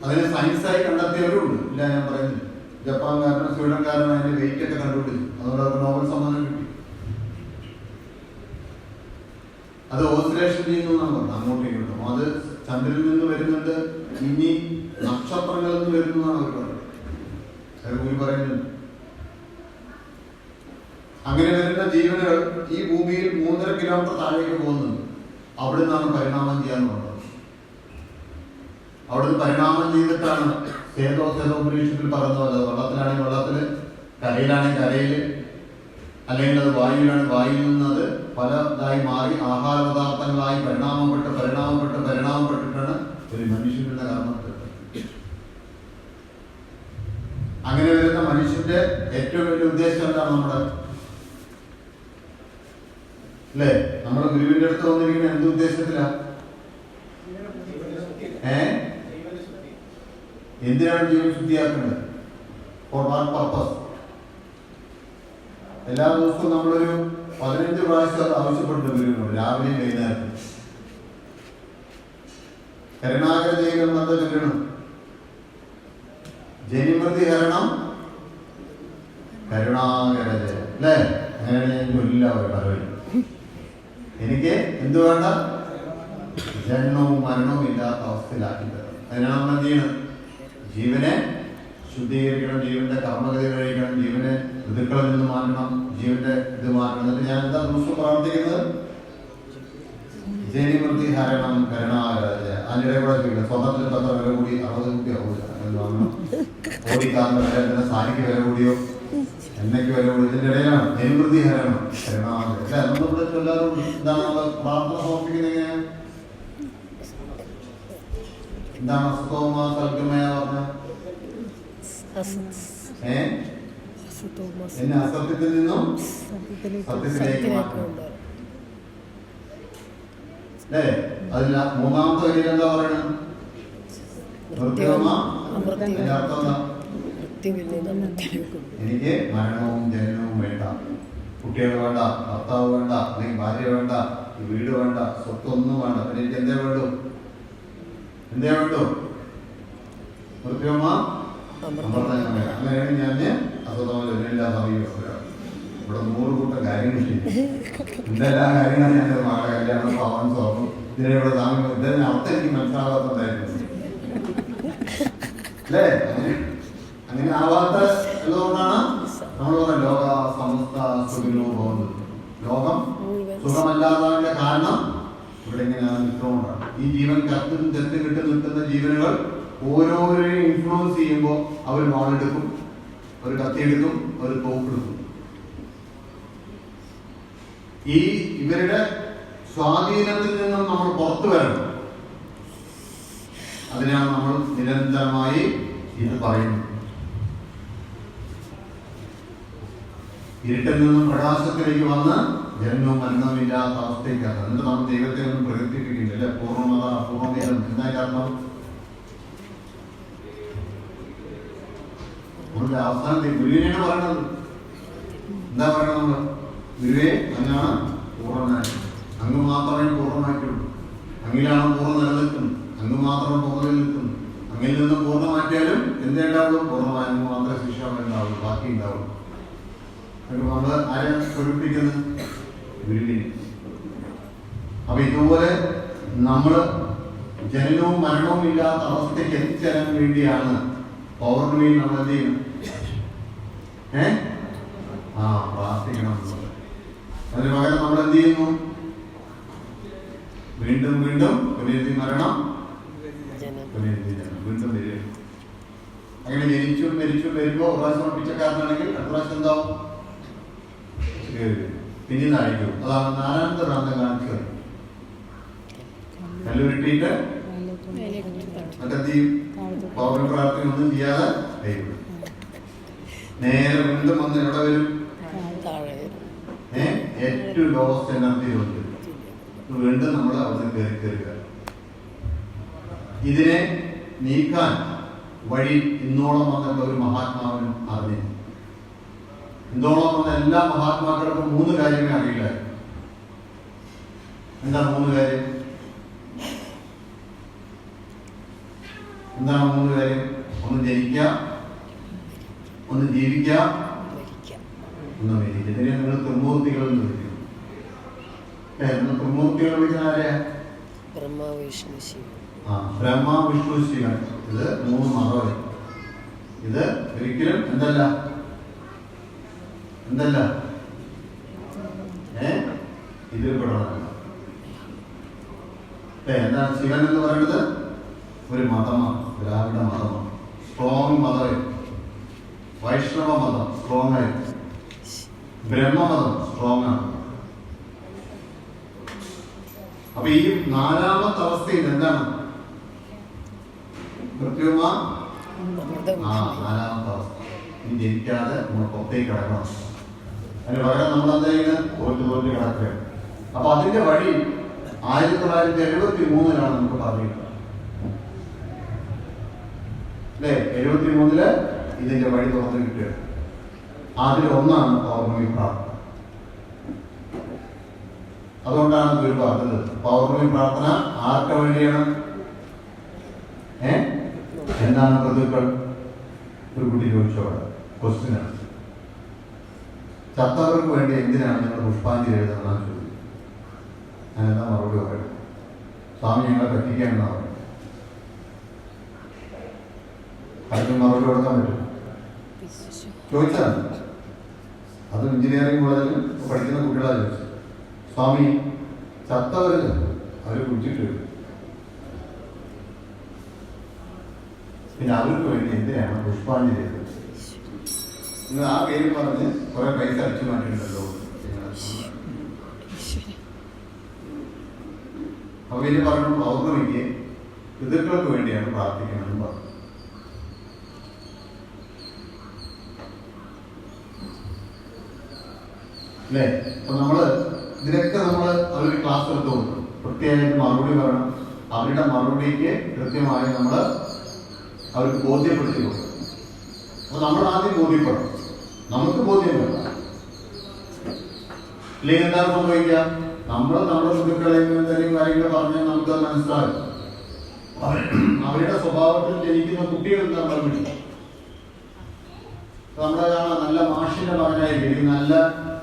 അതിനെ സയൻസായി കണ്ടെത്തിയവരുണ്ട്. ഇല്ല ഞാൻ പറയുന്നില്ല. ജപ്പാൻകാരനും സ്വീഡൻകാരനും അതിന്റെ വെയിറ്റ് ഒക്കെ കണ്ടുപിടിച്ചു. അതുകൊണ്ട് അവർക്ക് നോബൽ സമ്മാനം കിട്ടി. അത് ഓസിലേഷൻ ചെയ്യുന്നു എന്നാണ് പറഞ്ഞത്. അങ്ങോട്ടും ഇങ്ങോട്ടും അത് ചന്ദ്രനിൽ നിന്ന് വരുന്നുണ്ട്, ഇനി നക്ഷത്രങ്ങളിൽ നിന്ന് വരുന്നു എന്നാണ് അവർ പറയുന്നത്. ഗുരു പറയുന്നുണ്ട്. അങ്ങനെ വരുന്ന ജീവനുകൾ ഈ ഭൂമിയിൽ 3.5 കിലോമീറ്റർ താഴേക്ക് പോകുന്നുണ്ട്. അവിടെ നിന്നാണ് പരിണാമം ചെയ്യാൻ പറഞ്ഞത്. അവിടുന്ന് പരിണാമം ചെയ്തിട്ടാണ് സേതോപനിഷത്തിൽ പറയുന്നത്. വെള്ളത്തിലാണെങ്കിൽ വെള്ളത്തില്, കരയിലാണെങ്കിൽ കരയില്, അല്ലെങ്കിൽ അത് വായുവിലാണ്, വായുവിൽ നിന്നത് പല ഇതായി മാറി ആഹാര പദാർത്ഥങ്ങളായി പരിണാമപ്പെട്ടിട്ടാണ് ഒരു മനുഷ്യന്റെ കർമ്മത്തിൽ. അങ്ങനെ വരുന്ന മനുഷ്യന്റെ ഏറ്റവും വലിയ ഉദ്ദേശം എന്താണ്? നമ്മുടെ അല്ലേ? നമ്മുടെ ഗുരുവിന്റെ അടുത്ത് വന്നിരിക്കുന്ന എന്ത് ഉദ്ദേശത്തിലാ? എന്തിനാണ് ജീവൻ ശുദ്ധിയാക്കേണ്ടത്? For what purpose? എല്ലാ ദിവസവും നമ്മളൊരു 15 പ്രാവശ്യം അത് ആവശ്യപ്പെട്ട് വരുന്നുണ്ട്, രാവിലെയും വൈകുന്നേരത്തും. കരുണാകര ജയകം എന്താ ചൊല്ലണം? ജനിമൃതി ഹരണം കരുണാകര ജയ, അല്ലേ? അങ്ങനെയാണ് ഞാൻ ചൊല്ലില്ല പറയും. എനിക്ക് എന്ത് വേണ്ട? ജനനവും മരണവും ഇല്ലാത്ത അവസ്ഥയിലാക്കി തരണം. അതിനാണ് നമ്മൾ എന്ത് ചെയ്യണം? ജീവനെ ശുദ്ധീകരിക്കണം, ജീവന്റെ കർമ്മഗതി കഴിക്കണം, ജീവനെ ഋതുക്കളിൽ നിന്ന് മാറ്റണം, ജീവന്റെ ഇത് മാറ്റണം. എന്നിട്ട് ഞാൻ എന്താ ദിവസം പ്രാർത്ഥിക്കുന്നത്? ജനിമൃതി ഹരണം കരുണാകര ജയ. അതിനിടെ കൂടെ ചോദിക്കണം, സ്വർണ്ണത്തിന് പത്ര വില കൂടി 60 രൂപയോ വാങ്ങണം, ഓടിക്കാറിന്റെ വില എന്തിനാ, സാരിക്ക് വില കൂടിയോ, എന്നൊക്കെ വില കൂടി. ഇതിന്റെ ഇടയിലാണ് ജനിമൃതി ഹരണം കരുണാകര. അല്ലെ, നമ്മളിവിടെ ചൊല്ലാറുണ്ട്. എന്താണ് നമ്മൾ പ്രാർത്ഥന സമർപ്പിക്കുന്നത്? എങ്ങനെയാണ്? എന്താണ് അസ്തോമ സൽഗമയ പറഞ്ഞ? എന്നെ അസത്യത്തിൽ നിന്നും സത്യത്തിലേക്ക് മാറ്റണം. അല്ലേ? അതില്ല മൂന്നാമത്തെ വരിയിൽ എന്താ പറയണത്? അതിന്റെ അർത്ഥം എന്താ? എനിക്ക് മരണവും ജനനവും വേണ്ട, കുട്ടികൾ വേണ്ട, ഭർത്താവ് വേണ്ട, അല്ലെങ്കിൽ ഭാര്യ വേണ്ട, വീട് വേണ്ട, സ്വത്തൊന്നും വേണ്ട. പിന്നെ എനിക്ക് എന്തേ വേണ്ടു? എന്തേ വേണ്ടു? കൃത്യമാ അങ്ങനെയാണ് ഞാൻ അസുഖമില്ലാ സമീപം. ഇവിടെ 100 കൂട്ടം കാര്യങ്ങൾ ചെയ്യും. എന്തെല്ലാം കാര്യങ്ങളാണ് ഞാൻ മകളെ കല്യാണം, പവൻ, സ്വർണ്ണം, ഇതിനെ ഇവിടെ താമസം, ഇതിനെ അർത്ഥം എനിക്ക് മനസ്സിലാകാത്തതായിരുന്നു. അല്ലേ? അങ്ങനെ ആവാത്ത ഉള്ളതുകൊണ്ടാണ് നമ്മൾ പറയുന്നത് ലോക സമസ്ത സുഖിനോ പോകുന്നത്. ലോകം സുഖമല്ലാത്തതിന്റെ കാരണം ഇവിടെ ഇങ്ങനെ നിൽക്കുന്നതുകൊണ്ടാണ്. ഈ ജീവൻ കത്തും തെറ്റും കിട്ടും നിൽക്കുന്ന ജീവനുകൾ ഓരോരെയും ഇൻഫ്ലുവൻസ് ചെയ്യുമ്പോൾ അവർ വാളെടുക്കും, അവർ കത്തിയെടുക്കും, അവർ തോക്കെടുക്കും. ഈ ഇവരുടെ സ്വാധീനത്തിൽ നിന്നും നമ്മൾ പുറത്തു വരണം. അതിനാണ് നമ്മൾ നിരന്തരമായി ഇത് പറയുന്നത്. ഇരുട്ടിൽ നിന്നും പ്രകാശത്തിലേക്ക് വന്ന് ജനനവും മരണവും ഇല്ലാത്ത അവസ്ഥയ്ക്കാണ്. എന്നിട്ട് നമ്മൾ ദൈവത്തെ ഒന്നും പ്രകടിപ്പിക്കുന്നില്ല, അല്ലെ? പൂർണ്ണമത അപൂർണ്ണതയും എന്തായാലും അർത്ഥം നമ്മുടെ അവസാനത്തെ ഗുരുവിനെയാണ് പറയുന്നത്. എന്താ പറയുന്നത്? നമ്മൾ ഗുരുവേ അങ്ങാണ് പൂർണ്ണനായി, അങ്ങ് മാത്രമേ പൂർണ്ണമായിട്ടുള്ളൂ, അങ്ങിലാണ് പൂർണ്ണ നിലനിൽക്കുന്നത്, അങ്ങ് മാത്രം പൂർണ്ണ നിൽക്കുന്നു. അങ്ങിൽ നിന്നും പൂർണ്ണ മാറ്റിയാലും എന്തേണ്ടാവുള്ളൂ? പൂർണ്ണമായ അങ്ങ് മാത്രമേ ശിക്ഷ ഉണ്ടാവുള്ളൂ, ബാക്കി ഉണ്ടാവുള്ളൂ. നമ്മൾ ആരെ പഠിപ്പിക്കുന്നത്? ഗുരുവിനെ. അപ്പൊ ഇതുപോലെ നമ്മള് ജനനവും മരണവും ഇല്ലാത്ത അവസ്ഥയ്ക്ക് എത്തിച്ചേരാൻ വേണ്ടിയാണ് പൗർണമിയിൽ നമ്മൾ എന്ത് ചെയ്യും? പ്രാർത്ഥിക്കണം. അതിന് പകരം നമ്മൾ എന്ത് ചെയ്യുന്നു? വീണ്ടും വീണ്ടും പുനരുദ്ധി മരണം, പുനരുദ്ധി ജനം, വീണ്ടും വരിക. അങ്ങനെ ജനിച്ചും മരിച്ചും വരുമ്പോ ഒരു പ്രാവശ്യം പിച്ചക്കാരനാണെങ്കിൽ അടുത്ത പ്രാവശ്യം എന്താവും? പിന്നീടായിരിക്കും. അതാണ് 4ാമത്തെ ഭ്രാന്തം കാണിച്ചത്. കല്ലുരുട്ടിയിട്ട് മറ്റെന്ത് പൗർണ പ്രാർത്ഥന ഒന്നും ചെയ്യാതെ കഴിയും. നേരെ വീണ്ടും വന്ന് എവിടെ വരും? ഏറ്റവും ലോവസ്റ്റ് എനർജി വന്നു വീണ്ടും നമ്മൾ അവിടെ കയറുക. ഇതിനെ നീക്കാൻ വഴി ഇന്നോളം വന്നിട്ടുള്ള ഒരു മഹാത്മാവിനും അറിഞ്ഞു. ഇന്നോളം വന്ന എല്ലാ മഹാത്മാക്കൾക്കും 3 കാര്യമേ അറിയില്ല. എന്താണ് 3 കാര്യം? എന്താണ് 3 കാര്യം? ഒന്ന് ജനിക്കുക, ഒന്ന് ജീവിക്കുക, ഒന്ന് മരിക്കുക. ഇതിനെ നിങ്ങൾ ത്രിമൂർത്തികൾ എന്ന് വിളിക്കുന്നു. ത്രിമൂർത്തികൾ വിളിക്കുന്ന ആരെയാ? ബ്രഹ്മ, വിഷ്ണു, ശിവൻ. ഇത് 3 മറവി. ഇത് ഒരിക്കലും എന്തല്ല ഇതിൽ പെടണമല്ല. എന്താണ് ശിവൻ എന്ന് പറയുന്നത്? ഒരു മതമാണ്, ദ്രാവിഡ മതമാണ്, സ്ട്രോങ് മതം. വൈഷ്ണവ മതം സ്ട്രോങ് ആയി, ബ്രഹ്മമതം സ്ട്രോങ് ആണ്. അപ്പൊ ഈ 4ാമത്തെ അവസ്ഥയിൽ എന്താണ്? കൃത്യമാ 4ാമത്തെ അവസ്ഥ. ഇനി ജനിക്കാതെ നമ്മൾ പുറത്തേക്ക് കിടക്കണം. അതിന് പകരം നമ്മൾ എന്താ ചെയ്യുന്നത്? തോറ്റ് കിടക്കുകയാണ്. അപ്പൊ അതിന്റെ വഴി 1973 നമുക്ക് പറഞ്ഞിട്ടുള്ളത്. അല്ലേ? 73 ഇതിന്റെ വഴി തുറന്നു കിട്ടുക. അതിലൊന്നാണ് പൗർണമി പ്രാർത്ഥന. അതുകൊണ്ടാണ് ഗുരു പറഞ്ഞത് പൗർണമി പ്രാർത്ഥന ആർക്ക് വേണ്ടിയാണ്? എന്താണ് പ്രതുക്കൾ? ഒരു കുട്ടി ചോദിച്ചോടെ ക്വസ്റ്റ്യനാണ്. ചത്തവർക്ക് വേണ്ടി എന്തിനാണ് നിങ്ങൾ പുഷ്പാഞ്ജലി എഴുതുന്നതാണ് ചോദിച്ചത്. ഞാൻ എന്താ മറുപടി പറയുന്നത്? സ്വാമി ഞങ്ങളെ പറ്റിക്കാണെന്നാണ് പറയുന്നത്. അതിന് മറുപടി കൊടുക്കാൻ പറ്റും? ചോദിച്ചതാണ്. അത് എഞ്ചിനീയറിംഗ് കോളേജിൽ പഠിക്കുന്ന കുട്ടികളാണ് ചോദിച്ചത്. സ്വാമി ചത്തവരില്ല, അവർ കുടിച്ചിട്ട് വരും, പിന്നെ അവർക്ക് വേണ്ടി എന്തിനാണ് പുഷ്പാഞ്ജലി ചെയ്തത്? നിങ്ങൾ ആ പേര് പറഞ്ഞ് കുറെ പൈസ അടിച്ചു മാറ്റിയിട്ടുണ്ടല്ലോ. അപ്പൊ ഇനി പറഞ്ഞു പൗർണമിക്ക് പിതൃക്കൾക്ക് വേണ്ടിയാണ് പ്രാർത്ഥിക്കണമെന്ന് പറഞ്ഞു. അല്ലേ? അപ്പൊ ഇതിനൊക്കെ അവർക്ക് ക്ലാസ് എടുത്തു കൊടുക്കും. കൃത്യമായിട്ട് മറുപടി പറയണം. അവരുടെ മറുപടിക്ക് കൃത്യമായി അവർക്ക് ബോധ്യപ്പെടുത്തി കൊടുക്കും. അപ്പൊ നമ്മൾ ആദ്യം ബോധ്യപ്പെടണം. നമുക്ക് ബോധ്യം വേണ്ട. ഇല്ലെങ്കിൽ എന്താണ് സംഭവിക്കുക? നമ്മുടെ സുഹൃത്തുക്കളെയും എന്തെങ്കിലും കാര്യങ്ങൾ പറഞ്ഞാൽ നമുക്കത് മനസ്സിലാകും. അവരുടെ സ്വഭാവത്തിൽ ജനിക്കുന്ന കുട്ടികൾ എന്താണ് പറഞ്ഞില്ല. നമ്മളെ കാണാൻ നല്ല മാഷിന്റെ മകനായിരിക്കും,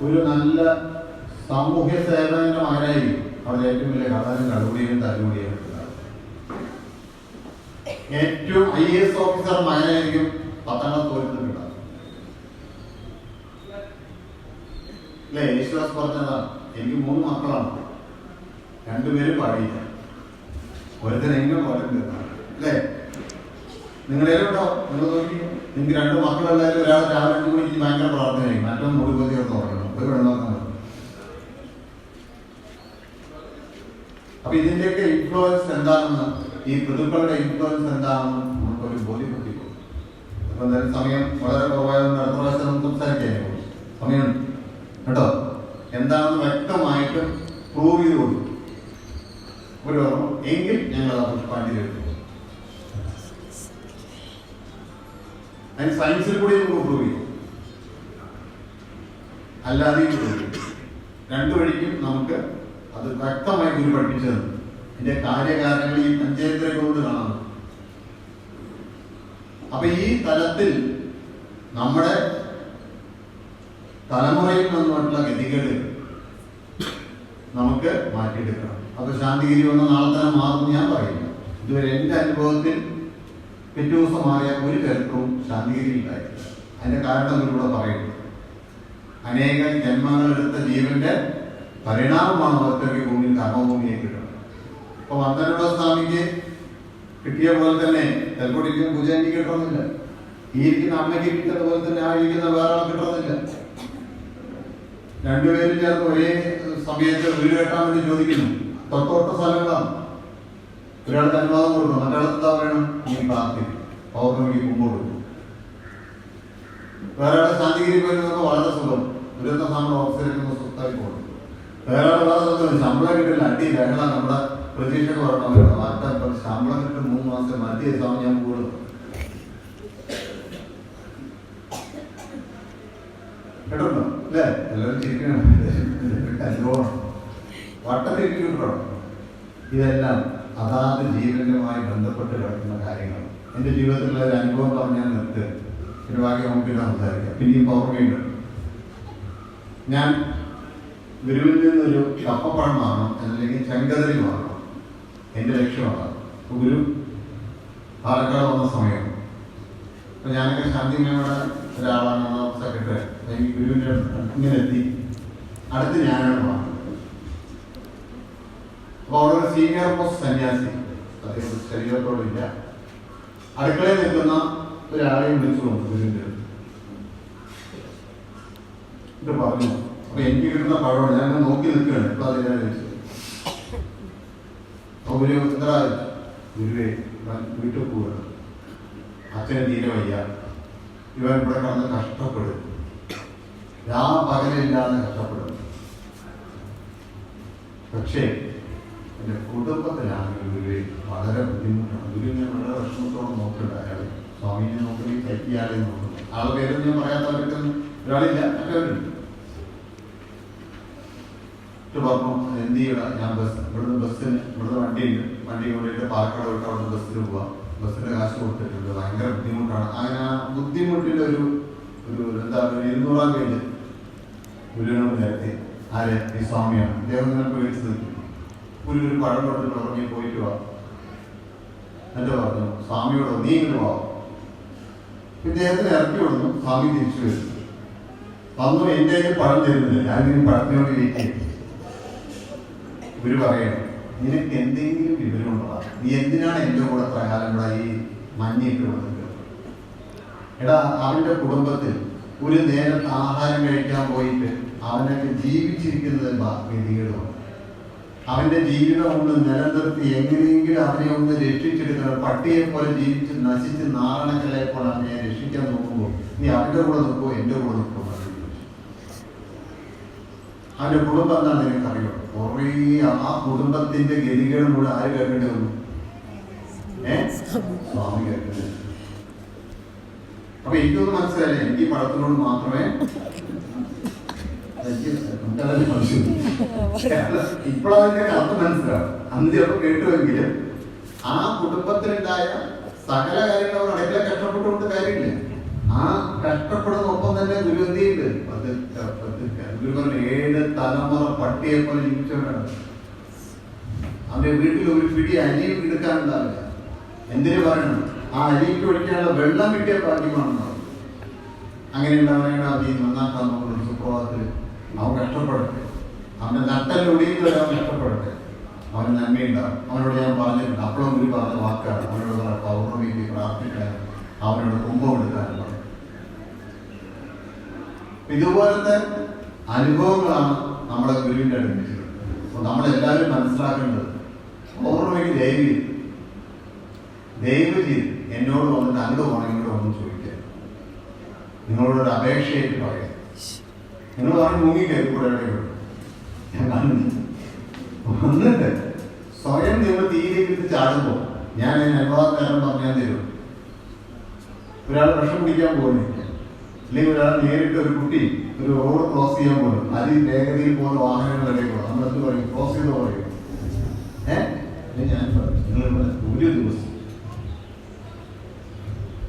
ഒരു നല്ല സാമൂഹ്യ സേവകന്റെ മകനായിരിക്കും. അവിടെ ഏറ്റവും വലിയ കഥാനും കടുകൂടിയും തല്ലുകൂടിയും ഏറ്റവും IAS ഓഫീസർ മകനായിരിക്കും 10ാം ക്ലാസ് തോൽക്കുന്നുണ്ടാകും. അല്ലേ? യേശുദാസ് പറഞ്ഞതാണ്, എനിക്ക് 3 മക്കളാണ്, 2 പേരും പാടിയില്ല, ഒരുത്തനെങ്കിലും പാടുന്നുണ്ടാണ്. അല്ലേ? നിങ്ങളുടെ ഉണ്ടോ? നിങ്ങൾ നോക്കി, നിങ്ങൾക്ക് 2 മക്കളുള്ളതിൽ ഒരാൾ രാവിലെ 5 മണിക്ക് ഭയങ്കര പ്രാർത്ഥനയായിരിക്കും, മറ്റൊന്ന് മുടി ചേർത്ത് പറയണം. ഒരു വെള്ളമാക്കാൻ പറ്റും. അപ്പൊ ഇതിന്റെയൊക്കെ ഇൻഫ്ലുവൻസ് എന്താണെന്ന്, ഈ പിതൃക്കളുടെ ഇൻഫ്ലുവൻസ് എന്താണെന്ന് നമുക്കൊരു ബോധ്യപ്പെടുത്തിക്കും. അപ്പൊ എന്തായാലും സമയം വളരെ കുറവായതുകൊണ്ട് അടുത്ത പ്രാവശ്യം നമുക്ക് സംസാരിക്കാൻ സമയം കേട്ടോ. എന്താണെന്ന് വ്യക്തമായിട്ട് പ്രൂവ് ചെയ്ത് കൊടുക്കും. ഒരു എങ്കിൽ ഞങ്ങൾ ആ പുഷ്പാഞ്ജലി എടുക്കും. അതിന് സയൻസിൽ കൂടി നമുക്ക് പ്രൂവ് ചെയ്യും, അല്ലാതെയും പ്രൂവ് ചെയ്യും. 2 വഴിക്കും നമുക്ക് അത് വ്യക്തമായി ഗുരു പഠിപ്പിച്ചത്. ഇതിന്റെ കാര്യകാരണങ്ങൾ ഈ പഞ്ചേന്ദ്ര കൊണ്ട് കാണാം. അപ്പൊ ഈ തലത്തിൽ നമ്മുടെ തലമുറയിൽ നിന്നുള്ള ഗതികേട് നമുക്ക് മാറ്റിയെടുക്കണം. അപ്പൊ ശാന്തിഗിരി വന്ന നാളെ തന്നെ മാറും ഞാൻ പറയില്ല. ഇതുവരെ എന്റെ അനുഭവത്തിൽ പിറ്റേ ദിവസം മാറിയ ഒരു ചരിത്രവും ശാന്തിഗിരി ഉണ്ടായിട്ടില്ല. അതിന്റെ കാരണം ഇതിലൂടെ പറയുന്നു. അനേകം ജന്മങ്ങളെടുത്ത ജീവന്റെ പരിണാമമാണ് ഒറ്റയ്ക്ക് ഭൂമിയിൽ കർമ്മഭൂമിയെ കിട്ടുന്നത്. അപ്പൊ വന്ദനുള്ള സ്വാമിക്ക് കിട്ടിയ പോലെ തന്നെ ചിലപ്പോൾ ഇരിക്കുന്ന പൂജാരിക്ക് കിട്ടണമെന്നില്ല. ഈ ഇരിക്കുന്ന അമ്മയ്ക്ക് കിട്ടുന്ന പോലെ തന്നെ ആ ഇരിക്കുന്ന വേറെ ആൾ കിട്ടണമെന്നില്ല. 2 പേരും ചേർന്ന് ഒരേ സമയത്ത് വീട് കെട്ടാൻ വേണ്ടി ചോദിക്കുന്നു. തൊട്ട സ്ഥലങ്ങളാണ്. ഒരാൾക്ക് അനുവാദം കൊടുക്കണം, മറ്റാൾക്ക് എന്താ പറയണം? നീ പ്രാർത്ഥിക്കും, പൗർണമിക്ക് മുമ്പ് കൊടുക്കും. വേറെ ആളെ ശാന്തിഗിരി പോയിരുന്നൊക്കെ വളരെ സുഖം. ദുരന്ത സാമ്പിൾ ഓഫീസിലേക്ക് സ്വത്തായി പോകും. വേറെ ആൾ വളരെ ശമ്പളം കിട്ടില്ല, അടി രഹള. നമ്മുടെ പ്രതീക്ഷ പറഞ്ഞ മാറ്റ ശമ്പളം കിട്ടും 3 മാസം മറ്റേ സമയം ഞാൻ കൂടും. കേട്ടോ അല്ലേ? എല്ലാവരും ചിരിക്കണം. അനുഭവം വട്ടത്തിരിക്കി കിട്ടണം. ഇതെല്ലാം അതാത് ജീവനുമായി ബന്ധപ്പെട്ട് കിടക്കുന്ന കാര്യങ്ങൾ. എൻ്റെ ജീവിതത്തിലുള്ള ഒരു അനുഭവം പറഞ്ഞാൽ നിർത്തുക. ഒരു ബാക്കി നമുക്ക് സംസാരിക്കാം. പിന്നെയും പൗർണമിയുണ്ട്. ഞാൻ ഗുരുവിൽ നിന്നൊരു കപ്പപ്പഴം വാങ്ങണം, അല്ലെങ്കിൽ ചെങ്കതരി വാങ്ങണം. എൻ്റെ ലക്ഷ്യമാണ്. ഗുരു പാലക്കാട് വന്ന സമയം. അപ്പൊ ഞാനൊക്കെ ശാന്തിമയുടെ ഒരാളാണ്, സെക്രട്ടറി. എനിക്ക് ഗുരുവിൻ്റെ ഇങ്ങനെ എത്തി. അടുത്ത് ഞാനാണ് വാങ്ങുന്നത്. അപ്പൊ അവിടെ ഒരു സീനിയർ മോസ്റ്റ് സന്യാസി, അദ്ദേഹം ശരീരത്തോടില്ല, അടുക്കളയിൽ നിൽക്കുന്ന ഒരാളെയും വിളിച്ചു വന്നു ഗുരുവിൻ്റെ. ഇത് പറഞ്ഞു. അപ്പൊ എനിക്ക് കിട്ടുന്ന പഴമാണ്. ഞാൻ നോക്കി നിൽക്കുകയാണ്. ഇപ്പൊ അതിനാണ് ചോദിച്ചത്. അപ്പൊ ഗുരു എന്താ ഗുരുവേ വീട്ടിൽ പോവുകയാണ്, അച്ഛന് തീരെ വയ്യ, ഇവൻ ഇവിടെ കിടന്ന് കഷ്ടപ്പെടും, പകലില്ലാതെ കഷ്ടപ്പെടും. പക്ഷേ എൻ്റെ കുടുംബത്തിലാണെങ്കിൽ ഗുരുവേ വളരെ ബുദ്ധിമുട്ടാണ്. ഗുരുവിനെ വളരെ വിഷമത്തോടെ നോക്കിയിട്ട് അയാൾ ഇയാളെ നോക്കുന്നു. ആളെ പേരൊന്നും ഞാൻ പറയാത്തവർക്ക് ഒരാളില്ല, മറ്റവരുണ്ട്. പറഞ്ഞു എന്ത് ചെയ്യണം, ഞാൻ ഇവിടുന്ന് വണ്ടി കൊണ്ടിട്ട് പാലക്കാട് വിട്ട് അവിടെ ബസ്സിന് പോവാം, ബസ്സിന്റെ കാശ് കൊടുത്തിട്ടുണ്ട്, ഭയങ്കര ബുദ്ധിമുട്ടാണ്. അങ്ങനെ ആ ബുദ്ധിമുട്ടിന്റെ ഒരു എന്താ പറയുക 200-ാം പേജ് ഗുരുവിനോട് നേരത്തെ ആര് ഈ സ്വാമിയാണ്. അദ്ദേഹം ഇങ്ങനെ പേടിച്ച് നിൽക്കും. ഒരു പഴം കൊടുത്തിട്ട് പറഞ്ഞു പോയിട്ട് വാ. എന്നിട്ട് പറഞ്ഞു സ്വാമിയോട് നീ ഇങ്ങനെ പോവാം. ഇദ്ദേഹത്തിന് ഇറക്കി വിടുന്നു. സ്വാമി തിരിച്ചു വരുന്നു. വന്നു എന്റെ കയ്യിൽ പഴം തരുന്നില്ല, ഞാനിങ്ങനെ പഴത്തിനോട് വെയിറ്റ് ചെയ്യും. ഗുരു പറയണം നിനക്ക് എന്തെങ്കിലും വിവരമുണ്ടോ, നീ എന്തിനാണ് എന്റെ കൂടെ പ്രകാരം ഇവിടെ ഈ മഞ്ഞിട്ട് കൊടുക്കുന്നത്? എടാ, അവന്റെ കുടുംബത്തിൽ ഒരു നേരത്തെ ആഹാരം കഴിക്കാൻ പോയിട്ട് അവനൊക്കെ ജീവിച്ചിരിക്കുന്നത് ഗതികേടുമാണ്. അവന്റെ ജീവിതം ഒന്ന് നിലനിർത്തി എങ്ങനെയെങ്കിലും അവനെ ഒന്ന് രക്ഷിച്ചെടുക്കണം. പട്ടിയെ പോലെ ജീവിച്ച് നശിച്ച് നാരണക്കലെ പോലെ അവനെ രക്ഷിക്കാൻ നോക്കുമ്പോൾ നീ അവന്റെ കൂടെ നിൽക്കുമോ എന്റെ കൂടെ നിൽക്കുമോ? അവന്റെ കുടുംബം എന്താണെന്ന് നിനക്കറിയോ? കുറേ ആ കുടുംബത്തിന്റെ ഗതികളും കൂടെ ആര് കേൾക്കേണ്ടി വന്നു? സ്വാമി കേൾക്കേണ്ടി. അപ്പൊ എനിക്കൊന്നും മനസ്സിലായില്ല. എനിക്ക് പടത്തിനോട് മാത്രമേ ഇപ്പോഴതിന്റെ കഥ മനസ്സിലാവും. അന്ന് ചിലപ്പോൾ കേട്ടുവെങ്കിലും ആ കുടുംബത്തിലുണ്ടായ സകല കാര്യങ്ങളും അടുക്കള കഷ്ടപ്പെട്ടുകൊണ്ട് കാര്യമില്ല. ആ കഷ്ടപ്പെടുന്ന ഒപ്പം തന്നെ ഗുരു എന്ത് ചെയ്ത് ഗുരു പറഞ്ഞു 7 തലമുറ പട്ടിയെ പോലെ ജീവിച്ചവരാണ്. അവന്റെ വീട്ടിൽ ഒരു പിടി അരിയും എടുക്കാനുണ്ടാവില്ല. എന്തിനു പറയണം, ആ അരിക്ക് ഒഴിക്കാനുള്ള വെള്ളം കിട്ടിയ ഭാഗ്യമാണെന്ന്. അങ്ങനെ ഉണ്ടാവണേണ്ട ഈ നന്നാക്കാൻ നോക്കുന്നത് സുപ്രഭാതത്തിൽ അവൻ കഷ്ടപ്പെടട്ടെ, അവന്റെ നട്ടലൊടിയിൽ അവൻ കഷ്ടപ്പെടട്ടെ, അവന് നന്മയുണ്ടാവും. അവനോട് ഞാൻ പറഞ്ഞിട്ടുണ്ട്, അപ്പോഴും ഗുരു പറഞ്ഞ വാക്കാണ്. അവനോട് പറഞ്ഞ പൗർണമിക്ക് പ്രാർത്ഥിക്കാനും അവനോട് കുംഭം എടുക്കാനും പറഞ്ഞു. ഇതുപോലത്തെ അനുഭവങ്ങളാണ് നമ്മുടെ ഗുരുവിന്റെ അടുപ്പിച്ചിട്ടുള്ളത്. അപ്പൊ നമ്മളെല്ലാവരും മനസ്സിലാക്കേണ്ടത് പൗർണമിക്ക് ദയവ് ചെയ്ത് എന്നോട് വന്നിട്ട് അങ്ങോട്ട് പോകണം ഇങ്ങോട്ട് വന്ന് ചോദിക്കുക. നിങ്ങളോടൊരു അപേക്ഷയായിട്ട് പറയാം. നിങ്ങൾ പറഞ്ഞ് മുങ്ങിക്കരുത് കൂടെ ഞാൻ വന്നിട്ട് സ്വയം നിങ്ങൾ തീയിലേക്ക് ചാടുമ്പോൾ ഞാൻ അതിന് അനുവാദം പറഞ്ഞാൽ തരും. ഒരാൾ വിഷം പിടിക്കാൻ പോകുന്നില്ല, അല്ലെങ്കിൽ ഒരാൾ നേരിട്ട് ഒരു കുട്ടി ഒരു റോഡ് ക്രോസ് ചെയ്യാൻ പോകും, അതിവേഗതയിൽ പോകുന്ന വാഹനങ്ങളുടെ കൂടെ നമ്മളെന്ത് പറയും? ക്രോസ് ചെയ്തോ പറയും. ഞാൻ നിങ്ങൾ ഒരു ദിവസം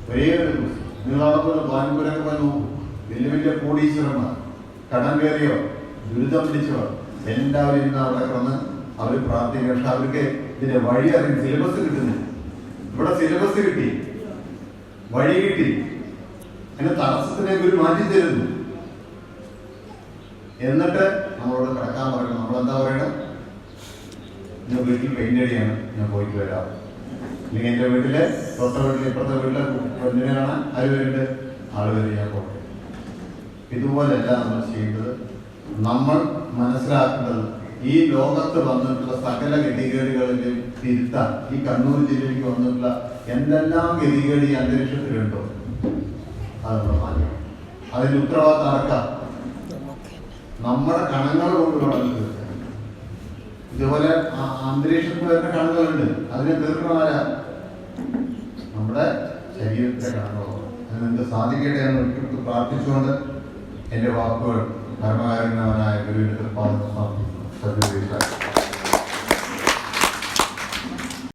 ഒരേ ഒരു ദിവസം നിങ്ങളവിടെ പോലെ ബാൻപൂരൊക്കെ പോയി നോക്കും. വലിയ വലിയ കോടീശ്വരന്മാർ കടം കയറിയോ ദുരിതം പിടിച്ചോ എല്ലാവരും ഇന്ന് അവിടെ കിടന്ന് അവർ പ്രാർത്ഥിക്കും. പക്ഷെ അവർക്ക് ഇതിന്റെ വഴി അറിയും. സിലബസ് കിട്ടുന്നു. ഇവിടെ സിലബസ് കിട്ടി, വഴി കിട്ടി, അതിന്റെ തടസ്സത്തിനെ ഗുരു മാറ്റി തരുന്നു. എന്നിട്ട് നമ്മളോട് കിടക്കാൻ പറയണം. നമ്മളെന്താ പറയണം? ഞാൻ വീട്ടിൽ പെയിന്റ് അടിയാണ്, ഞാൻ പോയിട്ട് വരാം. അല്ലെങ്കിൽ എന്റെ വീട്ടിലെ തൊട്ട വീട്ടിൽ ഇപ്പുറത്തെ വീട്ടിലെ പെണ്ണിനെ കാണാൻ ആര് വരുന്നുണ്ട്, ആള് വരും, ഞാൻ പോട്ടെ. ഇതുപോലെയല്ല നമ്മൾ ചെയ്യേണ്ടത്. നമ്മൾ മനസ്സിലാക്കേണ്ടത് ഈ ലോകത്ത് വന്നിട്ടുള്ള സകല ഗതികേടുകളിലും തിരുത്താൻ ഈ കണ്ണൂർ ജില്ലയിലേക്ക് വന്നിട്ടുള്ള എന്തെല്ലാം ഗതികേട് ഈ അന്തരീക്ഷത്തിലുണ്ടോ അത് നമ്മൾ മാറ്റണം. അതിന് ഉത്തരവാദിത്തം ആർക്കാം? നമ്മുടെ കണങ്ങൾ കൊണ്ട് വേണം തീർക്കാൻ. ഇതുപോലെ അന്തരീക്ഷത്തിൽ വരുന്ന കണങ്ങളുണ്ട്, അതിനെ തീർക്കണമാരാ? നമ്മുടെ ശരീരത്തിലെ കണങ്ങളാണ്. അതിനെന്ത് സാധിക്കട്ടെ എന്ന് ഒരിക്കൽ പ്രാർത്ഥിച്ചുകൊണ്ട് എൻ്റെ വാക്കുകൾ പരമകാരുണ്യവാനായ ഗുരുവിന്റെ തൃപ്പാദം സമർപ്പിക്കുന്നു.